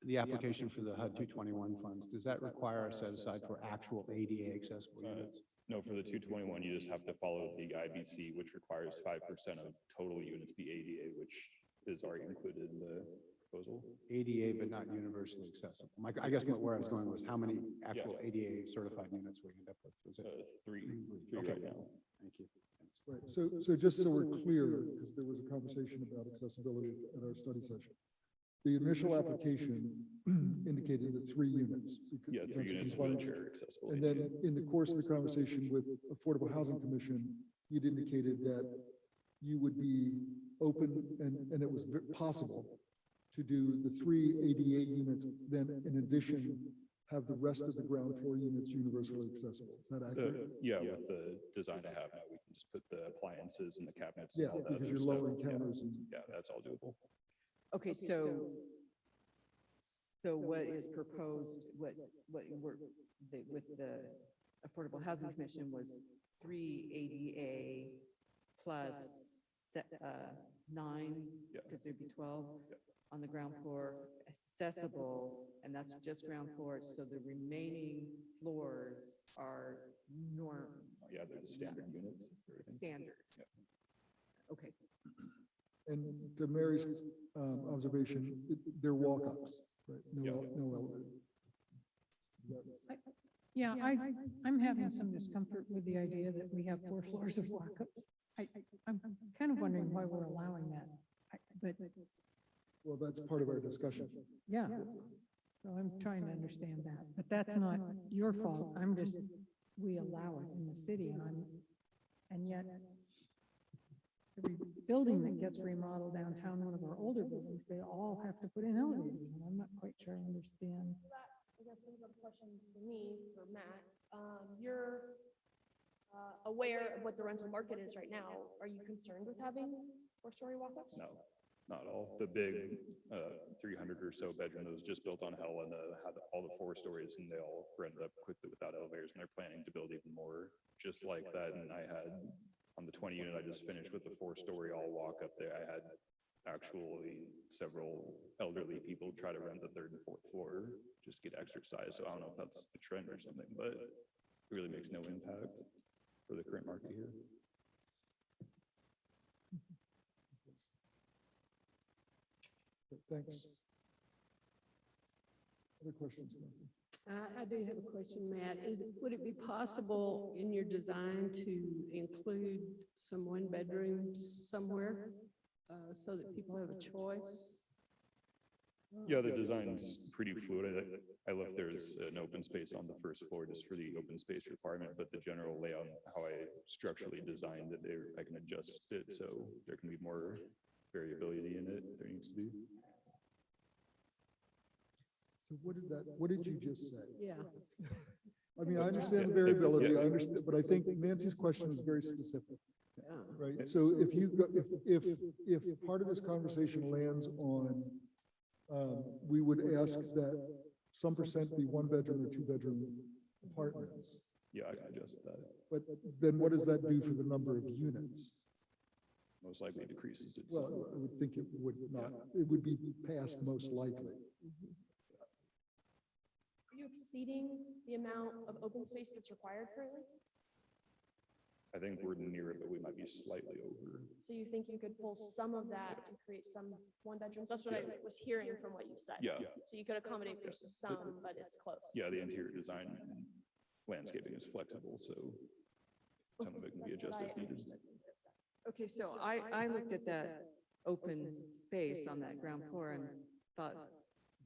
Speaker 10: the application for the HUD 221 funds, does that require a set aside for actual ADA accessible units?
Speaker 14: No, for the 221, you just have to follow the IBC, which requires 5% of total units be ADA, which is already included in the proposal.
Speaker 10: ADA, but not universally accessible. I guess where I was going was how many actual ADA certified units we end up with? Was it
Speaker 14: three
Speaker 10: okay.
Speaker 14: right now.
Speaker 10: Thank you.
Speaker 1: Right. So just so we're clear, because there was a conversation about accessibility at our study session. The initial application indicated the 3 units.
Speaker 14: Yeah, 3 units wheelchair accessible.
Speaker 1: And then in the course of the conversation with Affordable Housing Commission, you'd indicated that you would be open, and it was possible to do the 3 ADA units, then in addition, have the rest of the ground floor units universally accessible. Is that accurate?
Speaker 14: Yeah, with the design I have now, we can just put the appliances and the cabinets.
Speaker 1: Yeah,
Speaker 14: and all that
Speaker 1: because
Speaker 14: other
Speaker 1: you're
Speaker 14: stuff.
Speaker 1: lowering counters. And
Speaker 14: Yeah, that's all doable.
Speaker 6: Okay, so what is proposed, what we're, with the Affordable Housing Commission was 3 ADA plus 9, because there'd be 12 on the ground floor, accessible, and that's just ground floor. So the remaining floors are norm.
Speaker 14: Yeah, they're the standard units.
Speaker 6: Standard. Okay.
Speaker 1: And to Mary's observation, they're walk-ups, right? No elevator.
Speaker 4: Yeah, I'm having some discomfort with the idea that we have 4 floors of walk-ups. I'm kind of wondering why we're allowing that. But
Speaker 1: Well, that's part of our discussion.
Speaker 4: yeah, so I'm trying to understand that, but that's not your fault. I'm just, we allow it in the city, and yet every building that gets remodeled downtown, one of our older buildings, they all have to put in elevators, and I'm not quite sure I understand.
Speaker 2: That, I guess, brings up a question for me, for Matt. You're aware of what the rental market is right now. Are you concerned with having 4-story walk-ups?
Speaker 14: No, not all. The big 300 or so bedroom that was just built on Helena had all the 4 stories, and they all rented up quickly without elevators, and they're planning to build even more just like that. And I had, on the 20 unit I just finished with the 4-story all walk up there, I had actually several elderly people try to rent the 3rd and 4th floor, just get exercise. So I don't know if that's a trend or something, but it really makes no impact for the current market here.
Speaker 1: Thanks. Other questions?
Speaker 15: I do have a question, Matt. Would it be possible in your design to include some 1-bedrooms somewhere so that people have a choice?
Speaker 14: Yeah, the design's pretty fluid. I left there's an open space on the 1st floor just for the open space requirement, but the general layout, how I structurally designed it, I can adjust it so there can be more variability in it if there needs to be.
Speaker 1: So what did you just say?
Speaker 15: Yeah.
Speaker 1: I mean, I understand the variability, I understand, but I think Nancy's question is very specific, right? So if you go, if part of this conversation lands on, we would ask that some percent be 1-bedroom or 2-bedroom apartments.
Speaker 14: Yeah, I can adjust that.
Speaker 1: But then what does that do for the number of units?
Speaker 14: Most likely decreases it.
Speaker 1: Well, I would think it would not, it would be passed most likely.
Speaker 2: Are you exceeding the amount of open space that's required currently?
Speaker 14: I think we're near it, but we might be slightly over.
Speaker 2: So you think you could pull some of that and create some 1-bedrooms? That's what I was hearing from what you said.
Speaker 14: Yeah.
Speaker 2: So you could accommodate for some, but it's close.
Speaker 14: Yeah, the interior design and landscaping is flexible, so some of it can be adjusted if needed.
Speaker 6: Okay, so I looked at that open space on that ground floor and thought,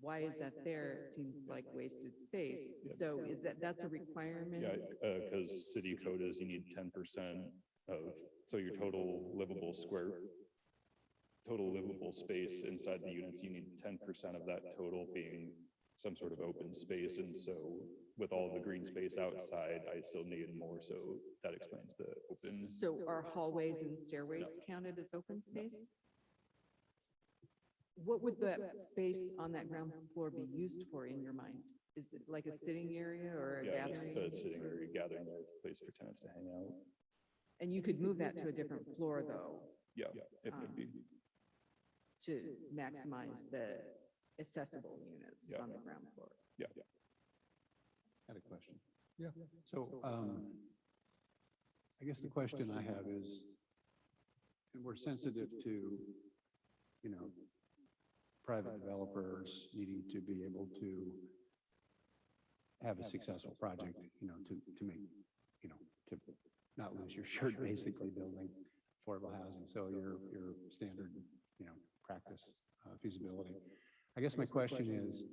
Speaker 6: why is that there? It seems like wasted space. So is that's a requirement?
Speaker 14: Yeah, because city code is you need 10% of, so your total livable space inside the units, you need 10% of that total being some sort of open space. And so with all the green space outside, I still needed more. So that explains the open.
Speaker 6: So are hallways and stairways counted as open space? What would that space on that ground floor be used for in your mind? Is it like a sitting area or a
Speaker 14: Yeah, just
Speaker 6: gathering?
Speaker 14: a sitting area, gathering area, place for tenants to hang out.
Speaker 6: And you could move that to a different floor though?
Speaker 14: Yeah, if need be.
Speaker 6: To maximize the accessible units on the ground floor?
Speaker 14: Yeah.
Speaker 10: I had a question.
Speaker 1: Yeah.
Speaker 10: So, I guess the question I have is, we're sensitive to, private developers needing to be able to have a successful project, to make, to not lose your shirt, basically building affordable housing. So your standard, practice feasibility. I guess my question is,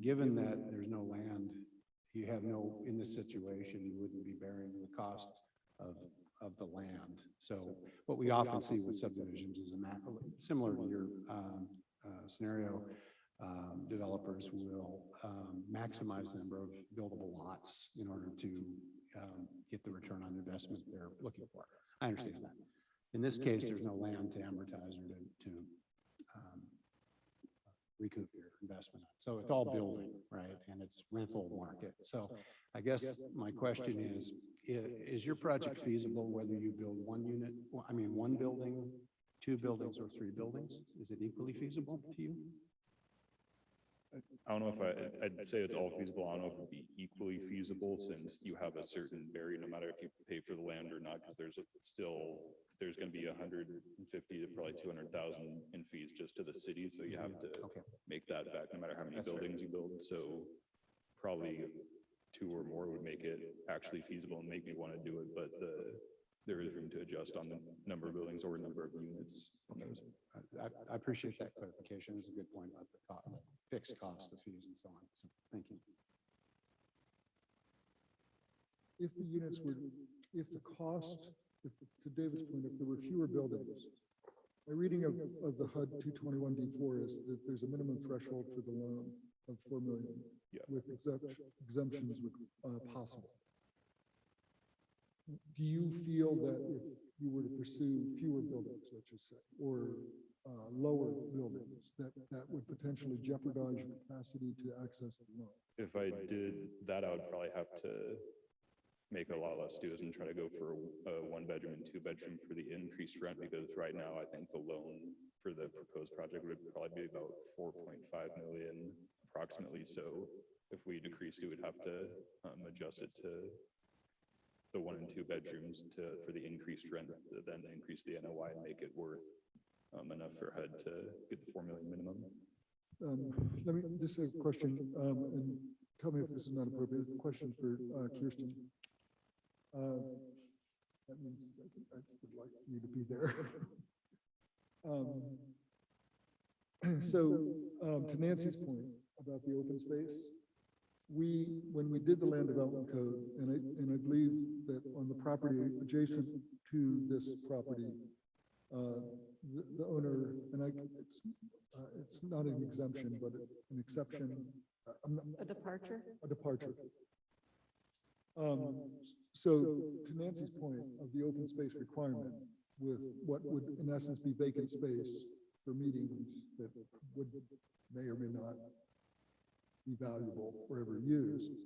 Speaker 10: given that there's no land, you have no, in this situation, you wouldn't be bearing the cost of the land. So what we often see with subdivisions is similar to your scenario, developers will maximize the number of buildable lots in order to get the return on investment they're looking for. I understand that. In this case, there's no land to amortize or to recoup your investment. So it's all building, right? And it's rental market. So I guess my question is your project feasible whether you build one unit, one building, 2 buildings, or 3 buildings? Is it equally feasible to you?
Speaker 14: I don't know if I'd say it's all feasible. I don't know if it'd be equally feasible since you have a certain barrier, no matter if you pay for the land or not, because there's going to be 150 to probably 200,000 in fees just to the city. So you have to make that back no matter how many buildings you build. So probably 2 or more would make it actually feasible and make me want to do it. But there is room to adjust on the number of buildings or number of units on those.
Speaker 10: I appreciate that clarification. It's a good point about the fixed cost, the fees and so on. So thank you.
Speaker 1: If the units were, if the cost, to David's point, if there were fewer buildings, my reading of the HUD 221D4 is that there's a minimum threshold for the loan of 4 million with exemptions possible. Do you feel that if you were to pursue fewer buildings, let's just say, or lower buildings that would potentially jeopardize your capacity to access the loan.
Speaker 14: If I did that, I would probably have to make a lot less dues and try to go for a 1-bedroom and 2-bedroom for the increased rent, because right now I think the loan for the proposed project would probably be about 4.5 million approximately. So if we decreased, it would have to adjust it to the 1 and 2 bedrooms for the increased rent, then increase the NOI and make it worth enough for HUD to get the 4 million minimum.
Speaker 1: This is a question, and tell me if this is not appropriate. Question for Kirsten. That means I would like you to be there. To Nancy's point about the open space, when we did the land development code, and I believe that on the property adjacent to this property, the owner, and it's not an exemption, but an exception.
Speaker 7: A departure?
Speaker 1: A departure. So to Nancy's point of the open space requirement, with what would in essence be vacant space for meetings that may or may not be valuable or ever used,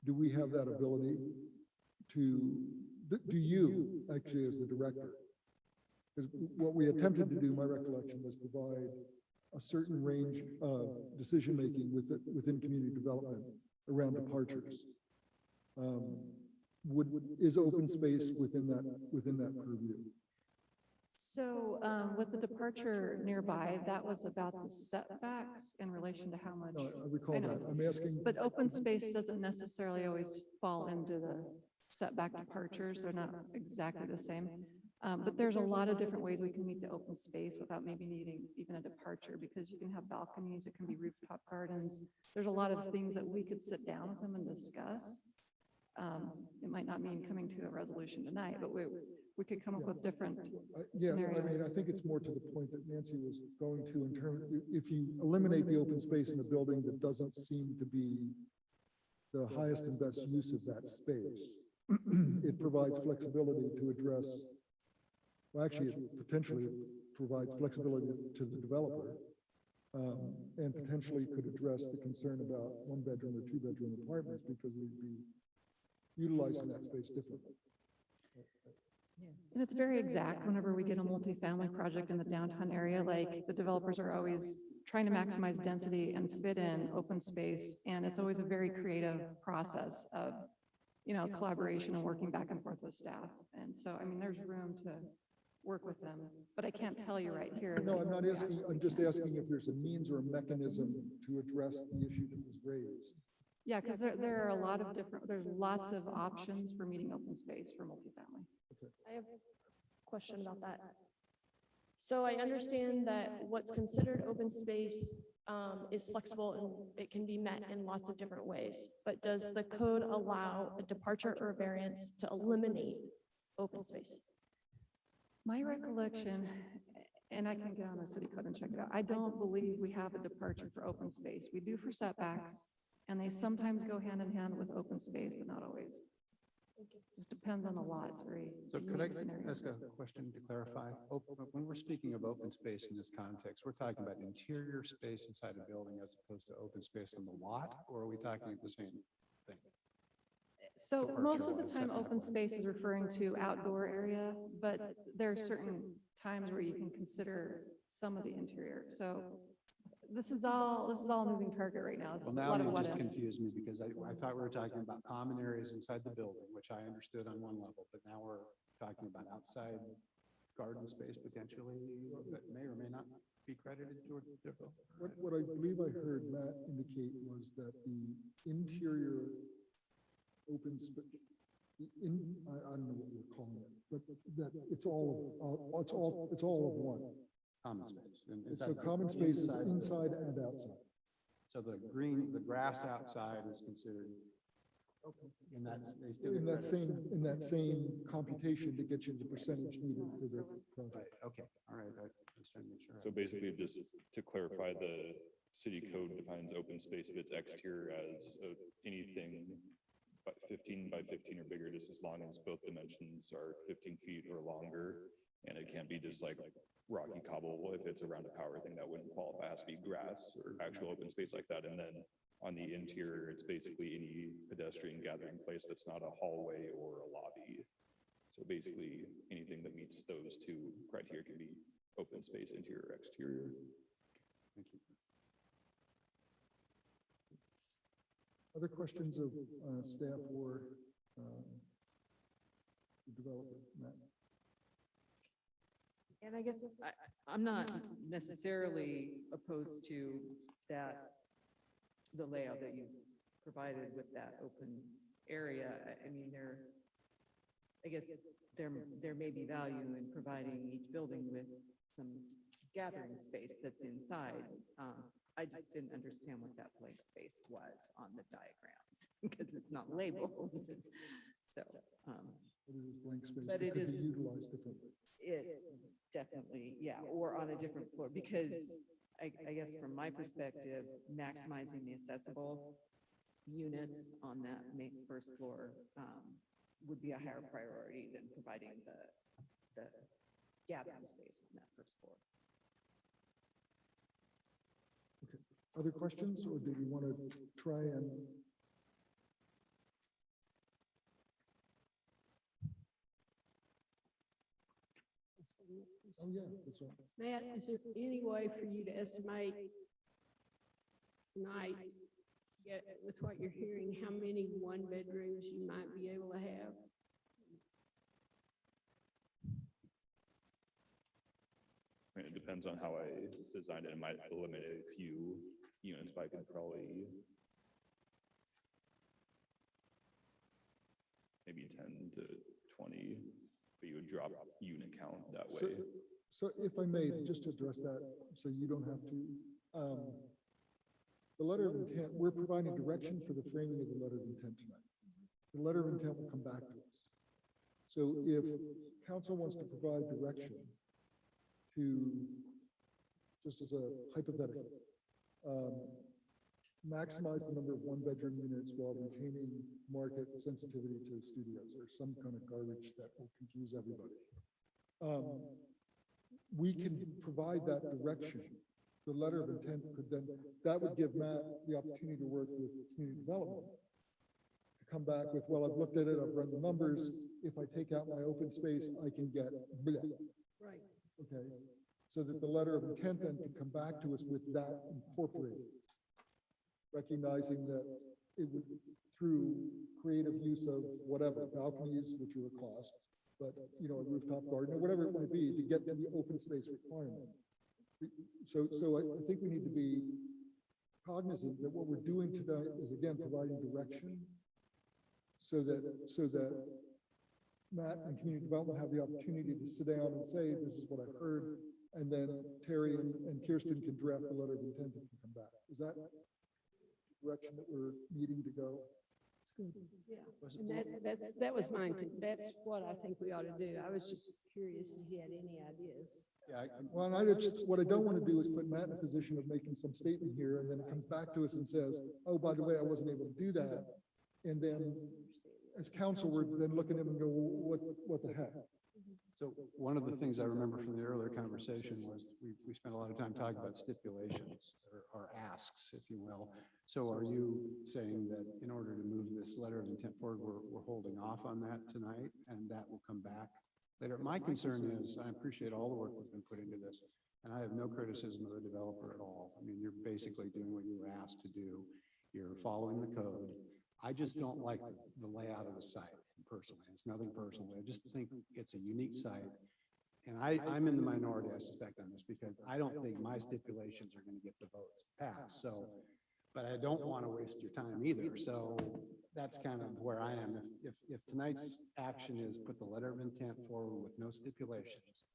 Speaker 1: do we have that ability to, do you actually as the director? Because what we attempted to do, my recollection, was provide a certain range of decision-making within community development around departures. Is open space within that purview?
Speaker 7: So with the departure nearby, that was about the setbacks in relation to how much.
Speaker 1: No, I recall
Speaker 7: I know.
Speaker 1: that. I'm asking.
Speaker 7: But open space doesn't necessarily always fall into the setback departures. They're not exactly the same. But there's a lot of different ways we can meet the open space without maybe needing even a departure, because you can have balconies, it can be rooftop gardens. There's a lot of things that we could sit down with them and discuss. It might not mean coming to a resolution tonight, but we could come up with different scenarios.
Speaker 1: I think it's more to the point that Nancy was going to in terms, if you eliminate the open space in a building that doesn't seem to be the highest and best use of that space, it provides flexibility to address, well, actually, it potentially provides flexibility to the developer, and potentially could address the concern about 1-bedroom or 2-bedroom apartments, because we'd be utilizing that space differently.
Speaker 7: And it's very exact whenever we get a multifamily project in the downtown area, like the developers are always trying to maximize density and fit in open space. And it's always a very creative process of, collaboration and working back and forth with staff. And so, I mean, there's room to work with them, but I can't tell you right here.
Speaker 1: No, I'm not asking, I'm just asking if there's a means or a mechanism to address the issue that was raised.
Speaker 7: Yeah, because there are a lot of there's lots of options for meeting open space for multifamily.
Speaker 2: I have a question about that. So I understand that what's considered open space is flexible and it can be met in lots of different ways. But does the code allow a departure or a variance to eliminate open space?
Speaker 7: My recollection, and I can get on the city code and check it out, I don't believe we have a departure for open space. We do for setbacks, and they sometimes go hand in hand with open space, but not always. Just depends on the lot. It's very.
Speaker 10: So could I ask a question to clarify? When we're speaking of open space in this context, we're talking about interior space inside a building as opposed to open space on the lot, or are we talking the same thing?
Speaker 7: So most of the time, open space is referring to outdoor area, but there are certain times where you can consider some of the interior. So this is all a moving target right now. It's
Speaker 10: Well,
Speaker 7: a
Speaker 10: now
Speaker 7: lot of
Speaker 10: you
Speaker 7: what
Speaker 10: just
Speaker 7: ifs.
Speaker 10: confused me, because I thought we were talking about common areas inside the building, which I understood on one level, but now we're talking about outside garden space potentially that may or may not be credited to a developer.
Speaker 1: What I believe I heard Matt indicate was that the interior open space, I don't know what we're calling it, but that it's all of one.
Speaker 10: Common space.
Speaker 1: So common space is inside and outside.
Speaker 10: So the grass outside is considered in
Speaker 1: that same computation to get you the percentage needed for the project.
Speaker 10: Okay, all right, I just trying to make sure.
Speaker 14: So basically, just to clarify, the city code defines open space if it's exterior as anything 15 by 15 or bigger, just as long as both dimensions are 15 feet or longer. And it can't be just like rocky cobble. If it's around a power thing, that wouldn't qualify. It has to be grass or actual open space like that. And then on the interior, it's basically any pedestrian gathering place that's not a hallway or a lobby. So basically, anything that meets those two criteria can be open space, interior, exterior.
Speaker 10: Thank you.
Speaker 1: Other questions of staff or the developer, Matt?
Speaker 6: And I guess I'm not necessarily opposed to that, the layout that you provided with that open area. I mean, I guess there may be value in providing each building with some gathering space that's inside. I just didn't understand what that blank space was on the diagrams because it's not labeled. So,
Speaker 1: It is blank space,
Speaker 6: but
Speaker 1: it
Speaker 6: it
Speaker 1: could be
Speaker 6: is-
Speaker 1: utilized differently.
Speaker 6: it definitely, yeah, or on a different floor, because I guess from my perspective, maximizing the accessible units on that first floor would be a higher priority than providing the gathering space on that first floor.
Speaker 1: Okay. Other questions, or do we want to try and? Oh, yeah, that's right.
Speaker 15: Matt, is there any way for you to estimate tonight, with what you're hearing, how many one bedrooms you might be able to have?
Speaker 14: I mean, it depends on how I designed it. It might limit a few units, but I could probably maybe 10 to 20, but you would drop unit count that
Speaker 1: So,
Speaker 14: way.
Speaker 1: so if I may, just to address that, so you don't have to, the letter of intent, we're providing direction for the framing of the letter of intent tonight. The letter of intent will come back to us. So if council wants to provide direction to, just as a hypothetical, maximize the number of one-bedroom units while retaining market sensitivity to studios or some kind of garbage that will confuse everybody. We can provide that direction. The letter of intent could then, that would give Matt the opportunity to work with community development. To come back with, well, I've looked at it, I've run the numbers. If I take out my open space, I can get blah.
Speaker 15: Right.
Speaker 1: Okay, so that the letter of intent then can come back to us with that incorporated. Recognizing that it would, through creative use of whatever, balconies, which are a cost, but, you know, a rooftop garden, or whatever it might be, to get to the open space requirement. So I think we need to be cognizant that what we're doing today is, again, providing direction so that Matt and community development have the opportunity to sit down and say, this is what I heard, and then Terry and Kirsten can draft the letter of intent and can come back. Is that the direction that we're needing to go?
Speaker 15: Yeah, and that was mine too. That's what I think we ought to do. I was just curious if he had any ideas.
Speaker 10: Yeah,
Speaker 1: Well, and what I don't want to do is put Matt in a position of making some statement here, and then it comes back to us and says, oh, by the way, I wasn't able to do that. And then, as council, we're then looking at him and go, well, what the heck?
Speaker 10: So one of the things I remember from the earlier conversation was we spent a lot of time talking about stipulations or asks, if you will. So are you saying that in order to move this letter of intent forward, we're holding off on that tonight and that will come back later? My concern is, I appreciate all the work that's been put into this, and I have no criticism of the developer at all. I mean, you're basically doing what you were asked to do. You're following the code. I just don't like the layout of the site personally. It's nothing personal. I just think it's a unique site. And I'm in the minority, I suspect, on this, because I don't think my stipulations are going to get the votes passed. So, but I don't want to waste your time either. So that's kind of where I am. If tonight's action is put the letter of intent forward with no stipulations,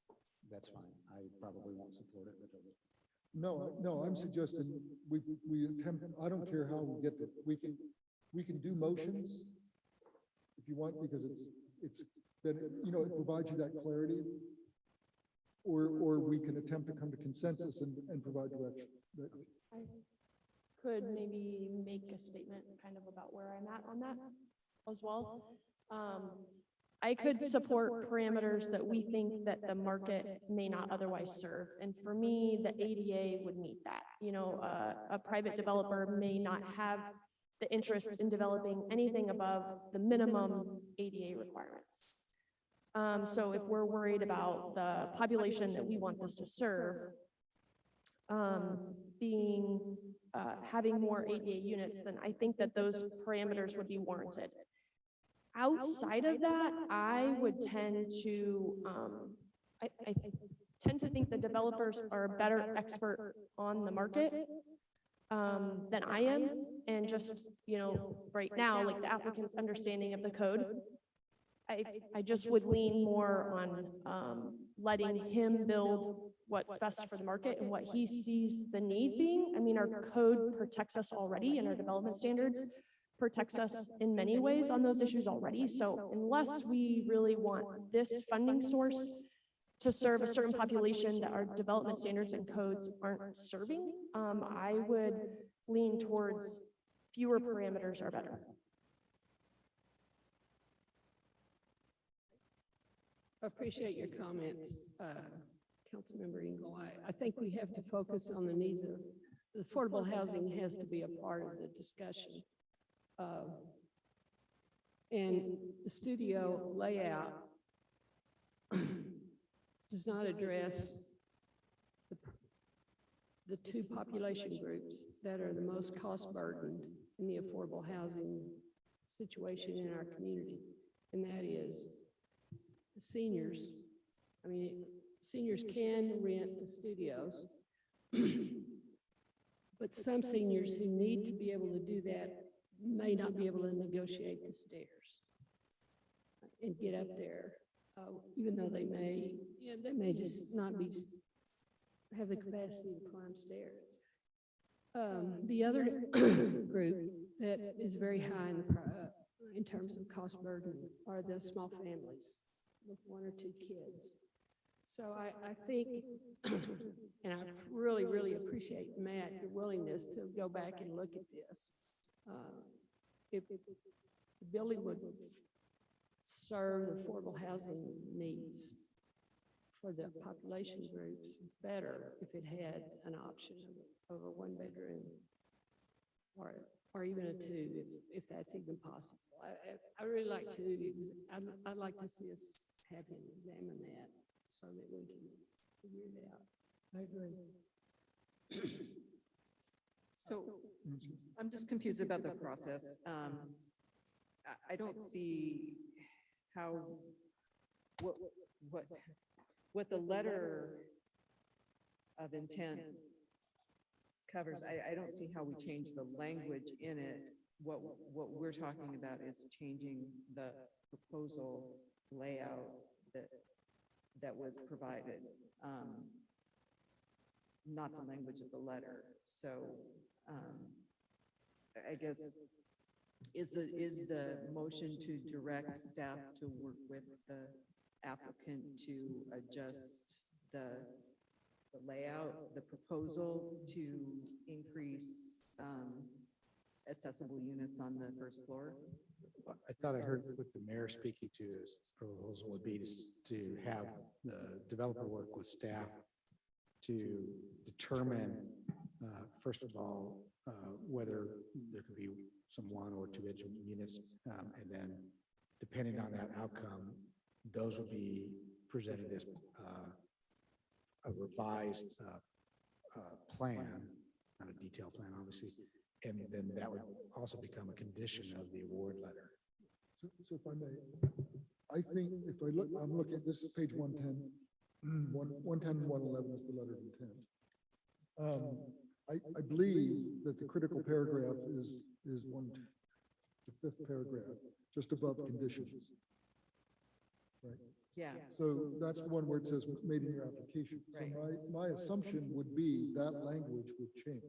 Speaker 10: that's fine. I probably won't support it, but
Speaker 1: No, I'm suggesting we attempt, I don't care how we get there. We can do motions if you want, because it's then, you know, it provides you that clarity. Or we can attempt to come to consensus and provide direction.
Speaker 2: I could maybe make a statement kind of about where I'm at on that as well. I could support parameters that we think that the market may not otherwise serve. And for me, the ADA would meet that. You know, a private developer may not have the interest in developing anything above the minimum ADA requirements. So if we're worried about the population that we want this to serve, having more ADA units, then I think that those parameters would be warranted. Outside of that, I would tend to, I tend to think the developers are a better expert on the market than I am. And just, you know, right now, like the applicant's understanding of the code, I just would lean more on letting him build what's best for the market and what he sees the need being. I mean, our code protects us already and our development standards protects us in many ways on those issues already. So unless we really want this funding source to serve a certain population that our development standards and codes aren't serving, I would lean towards fewer parameters are better.
Speaker 15: I appreciate your comments, Councilmember Engel. I think we have to focus on the needs of, affordable housing has to be a part of the discussion. And the studio layout does not address the two population groups that are the most cost burdened in the affordable housing situation in our community, and that is the seniors. I mean, seniors can rent the studios, but some seniors who need to be able to do that may not be able to negotiate the stairs and get up there, even though they may just not have the capacity to climb stairs. The other group that is very high in terms of cost burden are the small families with 1 or 2 kids. So I think, and I really, really appreciate, Matt, your willingness to go back and look at this. If the building would serve the affordable housing needs for the population groups better if it had an option of a 1-bedroom or even a 2, if that's even possible. I really like to, I'd like to see us have him examine that so that we can figure it out. I agree.
Speaker 6: So I'm just confused about the process. I don't see how, what the letter of intent covers. I don't see how we change the language in it. What we're talking about is changing the proposal layout that was provided, not the language of the letter. So I guess is the motion to direct staff to work with the applicant to adjust the layout, the proposal to increase accessible units on the first floor?
Speaker 12: I thought I heard what the mayor speaking to his proposal would be to have the developer work with staff to determine, first of all, whether there could be some 1 or 2 bedroom units, and then depending on that outcome, those will be presented as a revised plan, not a detailed plan, obviously, and then that would also become a condition of the award letter.
Speaker 1: So if I may, I think if I look, I'm looking, this is page 110, 110 and 111 is the letter of intent. I believe that the critical paragraph is the 5th paragraph, just above conditions. Right?
Speaker 6: Yeah.
Speaker 1: So that's the one where it says made in your application. So my assumption would be that language would change.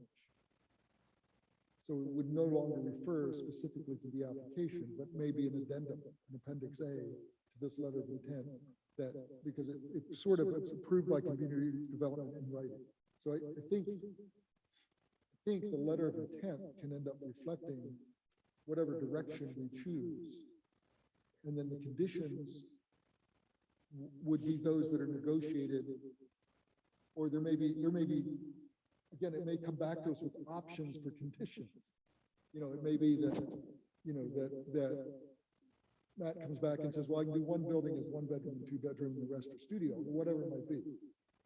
Speaker 1: So it would no longer refer specifically to the application, but maybe an addendum, an appendix A to this letter of intent, that because it's approved by community development in writing. So I think the letter of intent can end up reflecting whatever direction we choose and then the conditions would be those that are negotiated, or there may be, again, it may come back to us with options for conditions. You know, it may be that, you know, that Matt comes back and says, well, I can do one building as one bedroom and two bedroom, and the rest are studio, or whatever it might be.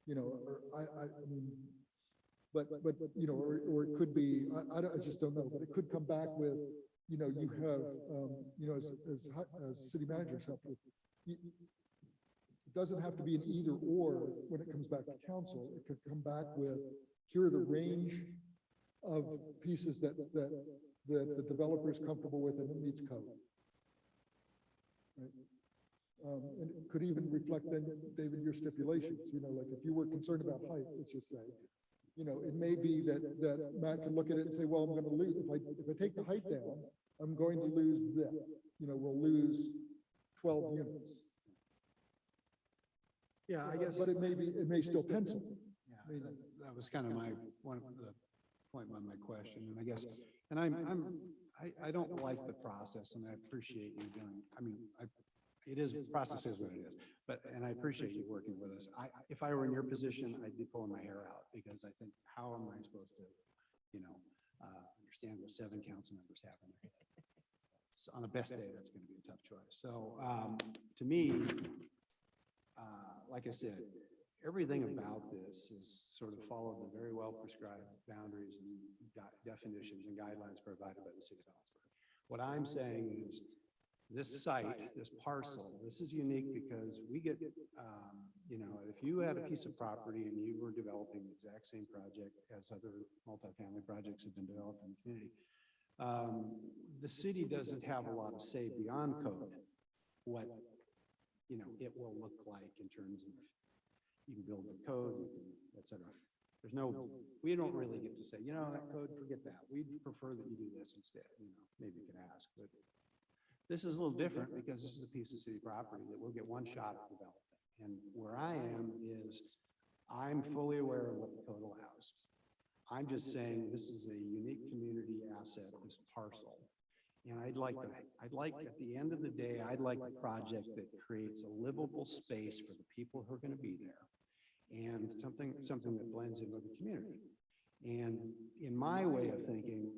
Speaker 1: You know, or I mean, but, you know, or it could be, I just don't know, but it could come back with, you know, you have, you know, as city managers have to, it doesn't have to be an either or when it comes back to council. It could come back with, here are the range of pieces that the developer is comfortable with and it meets code. Right? And it could even reflect then, David, your stipulations, you know, like if you were concerned about height, let's just say, you know, it may be that Matt can look at it and say, well, I'm going to lose, if I take the height down, I'm going to lose that, you know, we'll lose 12 units.
Speaker 10: Yeah, I guess.
Speaker 1: But it may still pencil.
Speaker 10: Yeah, that was kind of one of the point by my question, and I guess, and I don't like the process, and I appreciate you doing, I mean, it is, process is what it is, and I appreciate you working with us. If I were in your position, I'd be pulling my hair out, because I think, how am I supposed to, you know, understand what 7 council members have in their head? So on the best day, that's going to be a tough choice. So to me, like I said, everything about this is sort of followed the very well prescribed boundaries and definitions and guidelines provided by the city of Ellensburg. What I'm saying is this site, this parcel, this is unique because we get, you know, if you had a piece of property and you were developing the exact same project as other multifamily projects have been developed in the community, the city doesn't have a lot of say beyond code what, you know, it will look like in terms of, you can build the code, et cetera. There's no, we don't really get to say, you know, that code, forget that. We'd prefer that you do this instead, you know, maybe you can ask, but this is a little different because this is a piece of city property that we'll get one shot at developing. And where I am is, I'm fully aware of what the code allows. I'm just saying this is a unique community asset, this parcel. And I'd like, at the end of the day, I'd like a project that creates a livable space for the people who are going to be there, and something that blends in with the community. And in my way of thinking,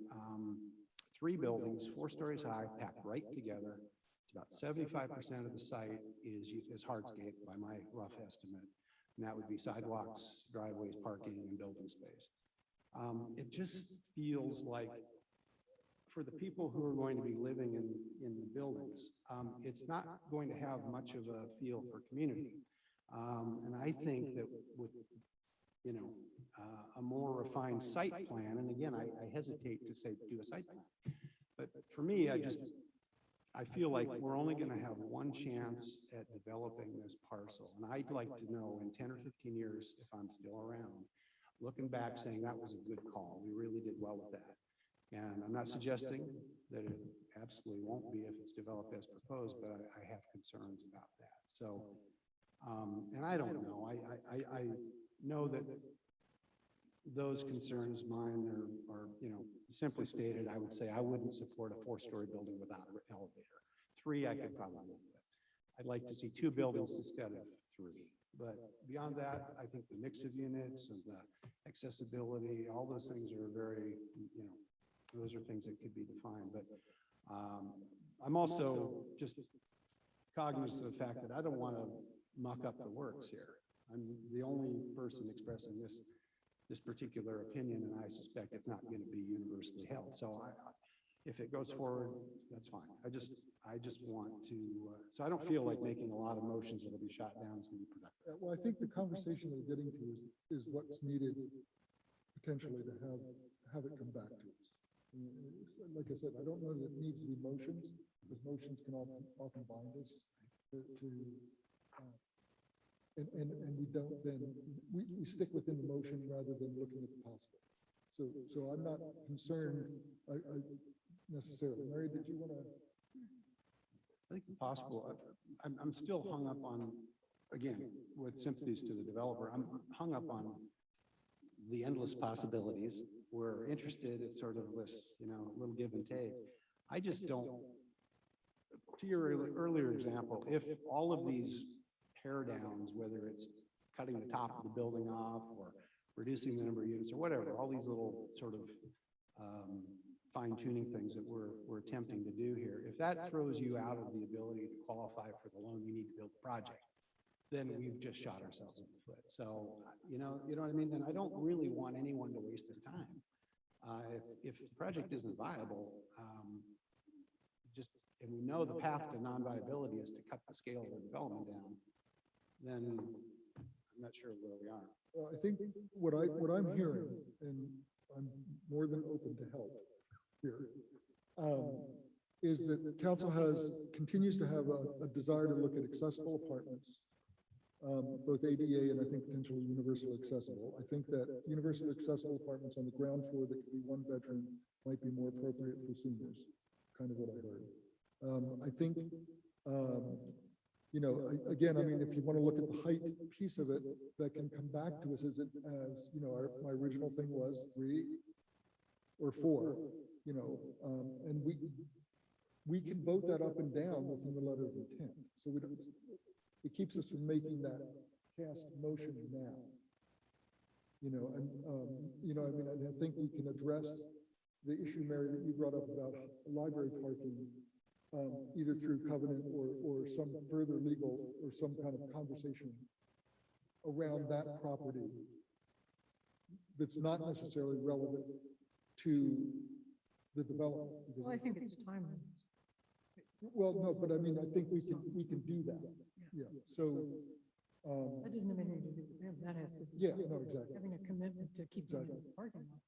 Speaker 10: 3 buildings, 4 stories high, packed right together. It's about 75% of the site is hardscape by my rough estimate, and that would be sidewalks, driveways, parking, and building space. It just feels like, for the people who are going to be living in the buildings, it's not going to have much of a feel for community. And I think that with, you know, a more refined site plan, and again, I hesitate to say do a site plan, but for me, I feel like we're only going to have one chance at developing this parcel. And I'd like to know in 10 or 15 years, if I'm still around, looking back saying that was a good call. We really did well with that. And I'm not suggesting that it absolutely won't be if it's developed as proposed, but I have concerns about that. So, and I don't know, I know that those concerns mine are, you know, simply stated, I would say I wouldn't support a 4-story building without an elevator. 3, I could probably live with. I'd like to see 2 buildings instead of 3. But beyond that, I think the mix of units and the accessibility, all those things are very, you know, those are things that could be defined. But I'm also just cognizant of the fact that I don't want to muck up the works here. I'm the only person expressing this particular opinion, and I suspect it's not going to be universally held. So if it goes forward, that's fine. I just want to, so I don't feel like making a lot of motions that'll be shot down is going to be productive.
Speaker 1: Well, I think the conversation we're getting to is what's needed potentially to have it come back to us. Like I said, I don't know that it needs to be motions, because motions can often bind us and we don't then, we stick within the motion rather than looking at the possible. So I'm not concerned necessarily. Mary, did you want to?
Speaker 10: I think the possible, I'm still hung up on, again, with sympathies to the developer, I'm hung up on the endless possibilities. We're interested, it's sort of this, you know, little give and take. I just don't,
Speaker 12: to your earlier example, if all of these tear downs, whether it's cutting the top of the building off or reducing the number of units or whatever, all these little sort of fine tuning things that we're attempting to do here, if that throws you out of the ability to qualify for the loan you need to build the project, then we've just shot ourselves in the foot. So, you know what I mean? And I don't really want anyone to waste their time. If the project isn't viable, and we know the path to non-viability is to cut the scale of the development down, then I'm not sure where we are.
Speaker 1: Well, I think what I'm hearing, and I'm more than open to help here, is that the council continues to have a desire to look at accessible apartments, both ADA and I think potentially universally accessible. I think that universally accessible apartments on the ground floor that could be one bedroom might be more appropriate for seniors, kind of what I heard. I think, you know, again, I mean, if you want to look at the height piece of it, that can come back to us as, you know, my original thing was 3 or 4, you know, and we can vote that up and down within the letter of intent. So we don't, it keeps us from making that cast motion now. You know, and, you know, I mean, I think we can address the issue, Mary, that you brought up about library parking, either through covenant or some further legal or some kind of conversation around that property that's not necessarily relevant to the development.
Speaker 4: Well, I think it's time.
Speaker 1: Well, no, but I mean, I think we can do that. Yeah. So,
Speaker 4: That doesn't have anything to do with them. That has to do.
Speaker 1: yeah, no, exactly.
Speaker 4: Having a commitment to keep them in
Speaker 1: Exactly.
Speaker 4: the parking lot.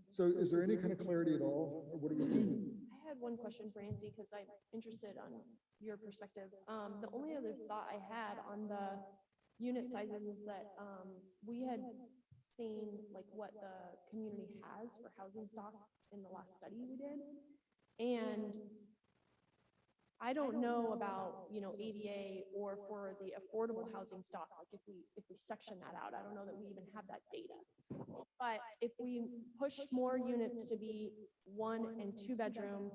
Speaker 1: So is there any kind of clarity at all? Or what are we doing?
Speaker 2: I had one question for Nancy, because I'm interested on your perspective. The only other thought I had on the unit sizes is that, we had seen like what the community has for housing stock in the last study we did. And I don't know about, you know, ADA or for the affordable housing stock, like if we section that out, I don't know that we even have that data. But if we push more units to be 1 and 2 bedroom,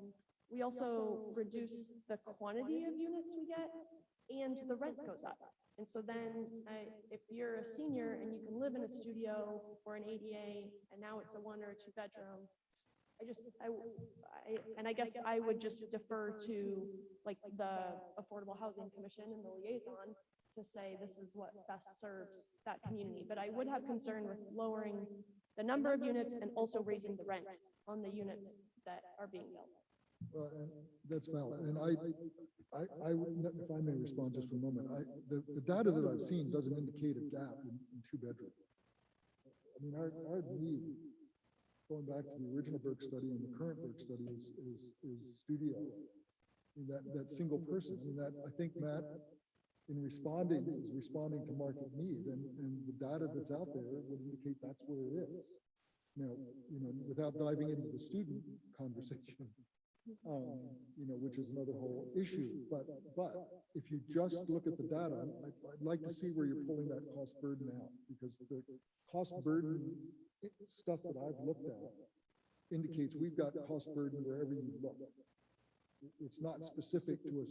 Speaker 2: we also reduce the quantity of units we get and the rent goes up. And so then if you're a senior and you can live in a studio or an ADA and now it's a 1 or a 2 bedroom, I guess I would just defer to like the Affordable Housing Commission and the liaison to say this is what best serves that community. But I would have concern with lowering the number of units and also raising the rent on the units that are being built.
Speaker 1: Well, and that's valid. And I would, if I may respond just for a moment, the data that I've seen doesn't indicate a gap in 2 bedroom. I mean, our need, going back to the original Burke study and the current Burke study is studio. I mean, that single person. I mean, that I think Matt, in responding, is responding to market need, and the data that's out there would indicate that's where it is. Now, you know, without diving into the student conversation, you know, which is another whole issue. But if you just look at the data, I'd like to see where you're pulling that cost burden out, because the cost burden stuff that I've looked at indicates we've got cost burden wherever you look. It's not specific to a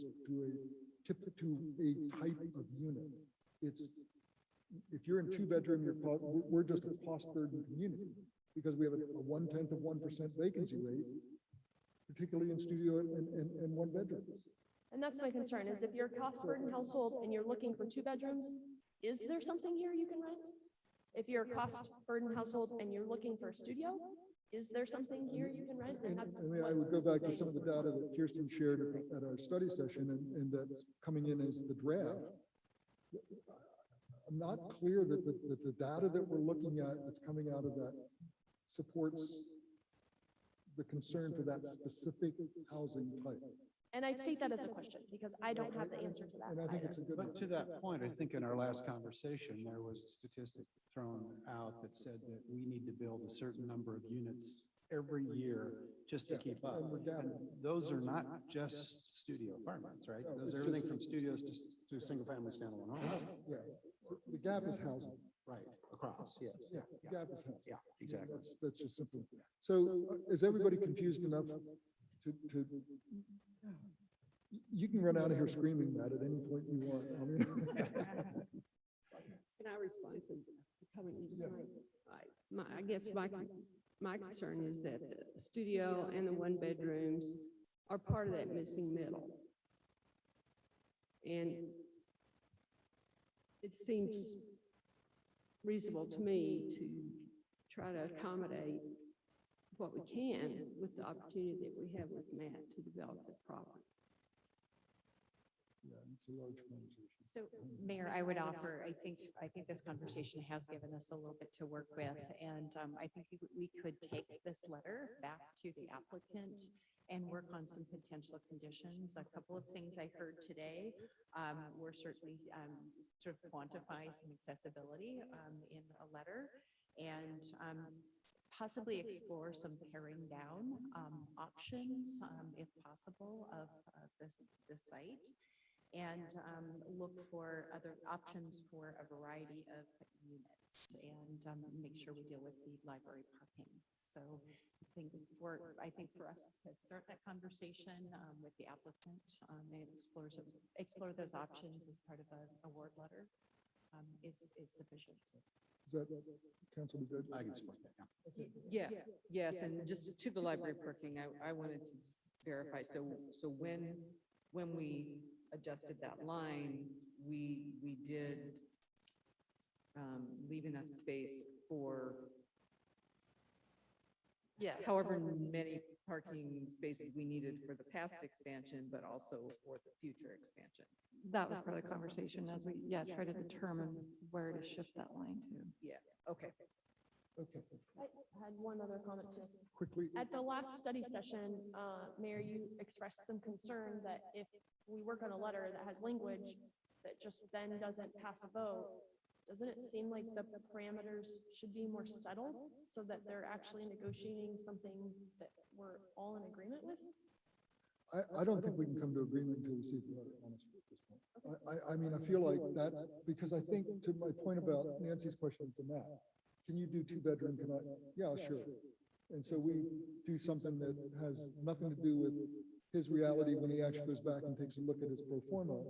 Speaker 1: type of unit. It's, if you're in 2 bedroom, we're just a cost burden community because we have a 0.1% vacancy rate, particularly in studio and 1 bedrooms.
Speaker 2: And that's my concern, is if you're a cost burden household and you're looking for 2 bedrooms, is there something here you can rent? If you're a cost burden household and you're looking for a studio, is there something here you can rent? And that's
Speaker 1: I mean, I would go back to some of the data that Kirsten shared at our study session and that's coming in as the draft. I'm not clear that the data that we're looking at that's coming out of that supports the concern for that specific housing type.
Speaker 2: And I state that as a question because I don't have the answer to that.
Speaker 1: And I think it's a good.
Speaker 12: But to that point, I think in our last conversation, there was a statistic thrown out that said that we need to build a certain number of units every year just to keep up. And those are not just studio apartments, right? Those are everything from studios to single family standalone homes.
Speaker 1: Yeah, the gap is housing.
Speaker 12: Right, across, yes.
Speaker 1: Yeah, the gap is housing.
Speaker 12: Yeah, exactly.
Speaker 1: That's just simple. So is everybody confused enough to You can run out of here screaming that at any point you want. I mean,
Speaker 15: Can I respond to the comment you just made? I guess my concern is that the studio and the one bedrooms are part of that missing middle. And it seems reasonable to me to try to accommodate what we can with the opportunity that we have with Matt to develop the property.
Speaker 1: yeah, it's a large conversation.
Speaker 13: So, Mayor, I would offer, I think this conversation has given us a little bit to work with, and I think we could take this letter back to the applicant and work on some potential conditions. A couple of things I heard today were certainly sort of quantify some accessibility in a letter, and possibly explore some paring down options, if possible, of this site. And look for other options for a variety of units, and make sure we deal with the library parking. So I think for us to start that conversation with the applicant and explore those options as part of an award letter is sufficient.
Speaker 1: Is that, Council, be good?
Speaker 10: I can support that,
Speaker 6: Yeah, yes, and just to the library parking, I wanted to just verify, so when we adjusted that line, we did leave enough space for
Speaker 2: Yes.
Speaker 6: however many parking spaces we needed for the past expansion, but also for the future expansion.
Speaker 7: That was part of the conversation as we, try to determine where to shift that line to.
Speaker 6: Yeah, okay.
Speaker 1: Okay,
Speaker 2: I had one other comment too.
Speaker 1: quickly.
Speaker 2: At the last study session, Mayor, you expressed some concern that if we work on a letter that has language that just then doesn't pass a vote, doesn't it seem like the parameters should be more settled so that they're actually negotiating something that we're all in agreement with?
Speaker 1: I don't think we can come to agreement until we see the letter, honestly, at this point. I mean, I feel like that, because I think to my point about Nancy's question to Matt, can you do 2-bedroom? Can I? Yeah, sure. And so we do something that has nothing to do with his reality when he actually goes back and takes a look at his pro forma.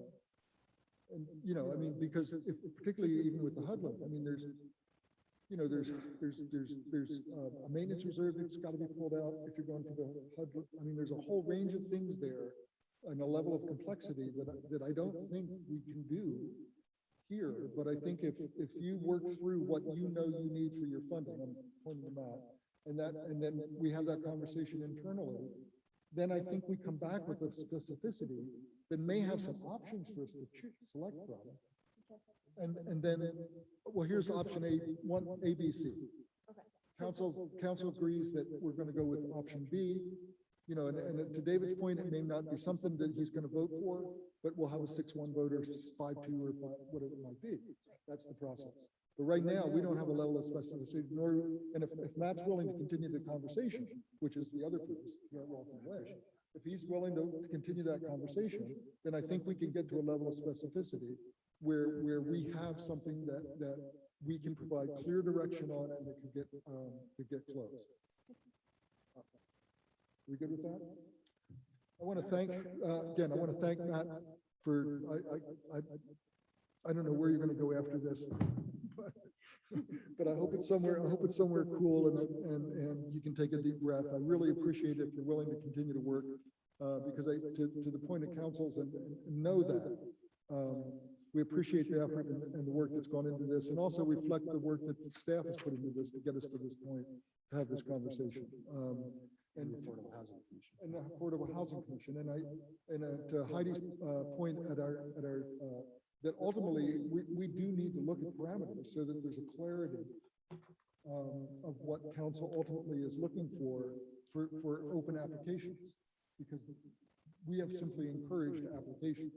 Speaker 1: And, I mean, because if, particularly even with the HUD, I mean, there's a maintenance reserve that's got to be pulled out if you're going for the HUD. I mean, there's a whole range of things there and a level of complexity that I don't think we can do here. But I think if you work through what you need for your funding, I'm pointing them out, and then we have that conversation internally, then I think we come back with a specificity that may have some options for us to select from. And then, well, here's option A, B, C. Council agrees that we're going to go with option B, and to David's point, it may not be something that he's going to vote for, but we'll have a 6-1 vote or 5-2 or whatever it might be. That's the process. But right now, we don't have a level of specificity, and if Matt's willing to continue the conversation, which is the other piece, welcome wish, if he's willing to continue that conversation, then I think we can get to a level of specificity where we have something that we can provide clear direction on and that could get close. We good with that? I want to thank, again, I want to thank Matt for, I don't know where you're going to go after this, but I hope it's somewhere cool and you can take a deep breath. I really appreciate it if you're willing to continue to work, because to the point of councils and know that we appreciate the effort and the work that's gone into this, and also reflect the work that the staff has put into this to get us to this point, to have this conversation. And the Affordable Housing Commission. And the Affordable Housing Commission. And to Heidi's point that ultimately we do need to look at parameters so that there's a clarity of what council ultimately is looking for open applications, because we have simply encouraged applications.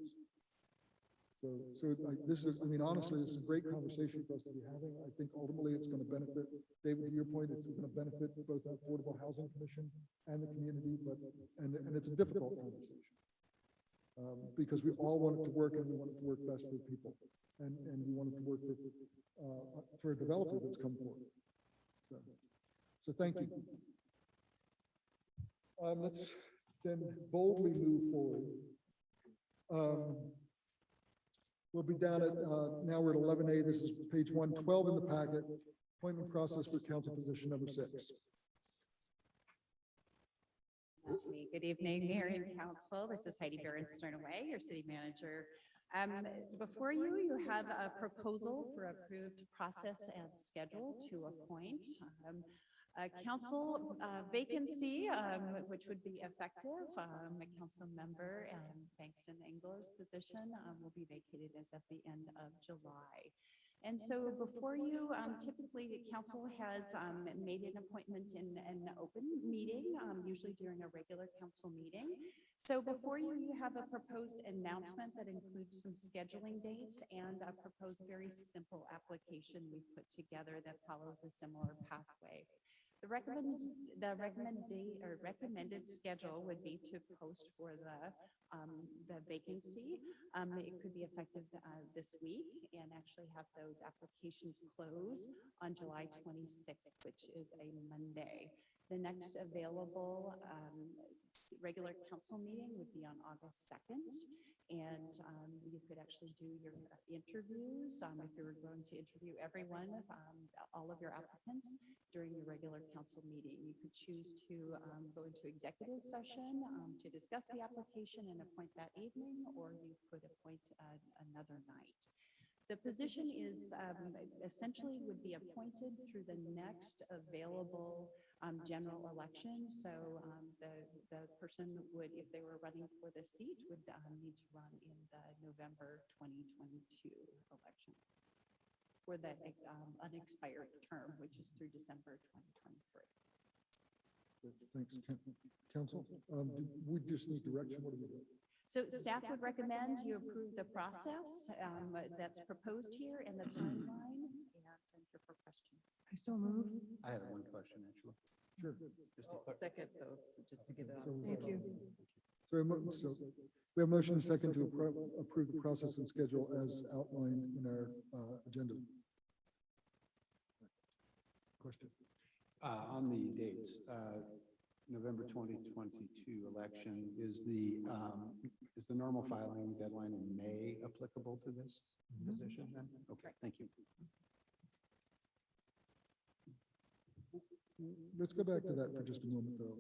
Speaker 1: So this is, I mean, honestly, this is a great conversation for us to be having. I think ultimately it's going to benefit, David, to your point, it's going to benefit both the Affordable Housing Commission and the community, and it's a difficult conversation. Because we all want it to work, and we want it to work best for people. And we want it to work for a developer that's come forward. So thank you. Let's then boldly move forward We'll be down at, now we're at 11A. This is page 112 in the packet. Appointment process for council position number 6.
Speaker 13: That's me. Good evening, Mayor and Council. This is Heidi Barron-Sternaway, your city manager. Before you, you have a proposal for approved process and schedule to appoint a council vacancy, which would be effective. A council member and Bankston Anglo's position will be vacated as of the end of July. And so before you, typically the council has made an appointment in an open meeting, usually during a regular council meeting. So before you, you have a proposed announcement that includes some scheduling dates and a proposed very simple application we've put together that follows a similar pathway. The recommended schedule would be to post for the vacancy. It could be effective this week and actually have those applications close on July 26th, which is a Monday. The next available regular council meeting would be on August 2nd. And you could actually do your interviews if you were going to interview everyone, all of your applicants during your regular council meeting. You could choose to go into executive session to discuss the application and appoint that evening, or you could appoint another night. The position is essentially would be appointed through the next available general election. So the person would, if they were running for the seat, would need to run in the November 2022 election for the unexpired term, which is through December 2023.
Speaker 1: Thanks, council. We just need direction. What do we do?
Speaker 13: So staff would recommend you approve the process that's proposed here and the timeline, and I'm here for questions.
Speaker 4: I so move.
Speaker 10: I have one question, actually.
Speaker 1: Sure.
Speaker 6: Second though, just to get it
Speaker 1: So,
Speaker 6: on.
Speaker 4: Thank you.
Speaker 1: So we have motion and second to approve the process and schedule as outlined in our agenda. Question.
Speaker 10: On the dates, November 2022 election, is the normal filing deadline in May applicable to this position then? Okay, thank you.
Speaker 1: Let's go back to that for just a moment, though.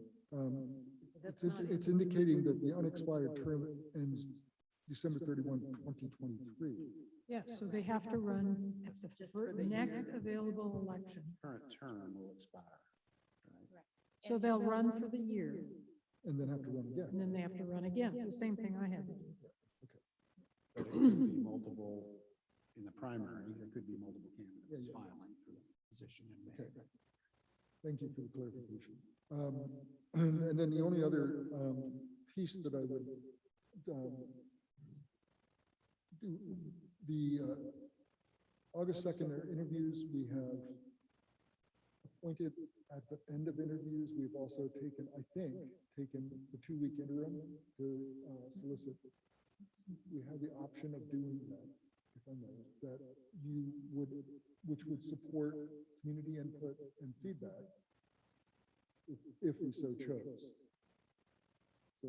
Speaker 1: It's indicating that the unexpired term ends December 31, 2023.
Speaker 4: Yes, so they have to run at the next available election.
Speaker 10: Current term will expire, right?
Speaker 4: So they'll run for the year,
Speaker 1: And then have to run again.
Speaker 4: and then they have to run again. It's the same thing I had to do.
Speaker 10: But it could be multiple in the primary, there could be multiple candidates filing for the position in May.
Speaker 1: Okay. Thank you for the clarification. And then the only other piece that I would do, the August 2nd interviews, we have appointed at the end of interviews. We've also taken, I think, the 2-week interim to solicit. We have the option of doing that, if I may, that you would, which would support community input and feedback if we so chose. So,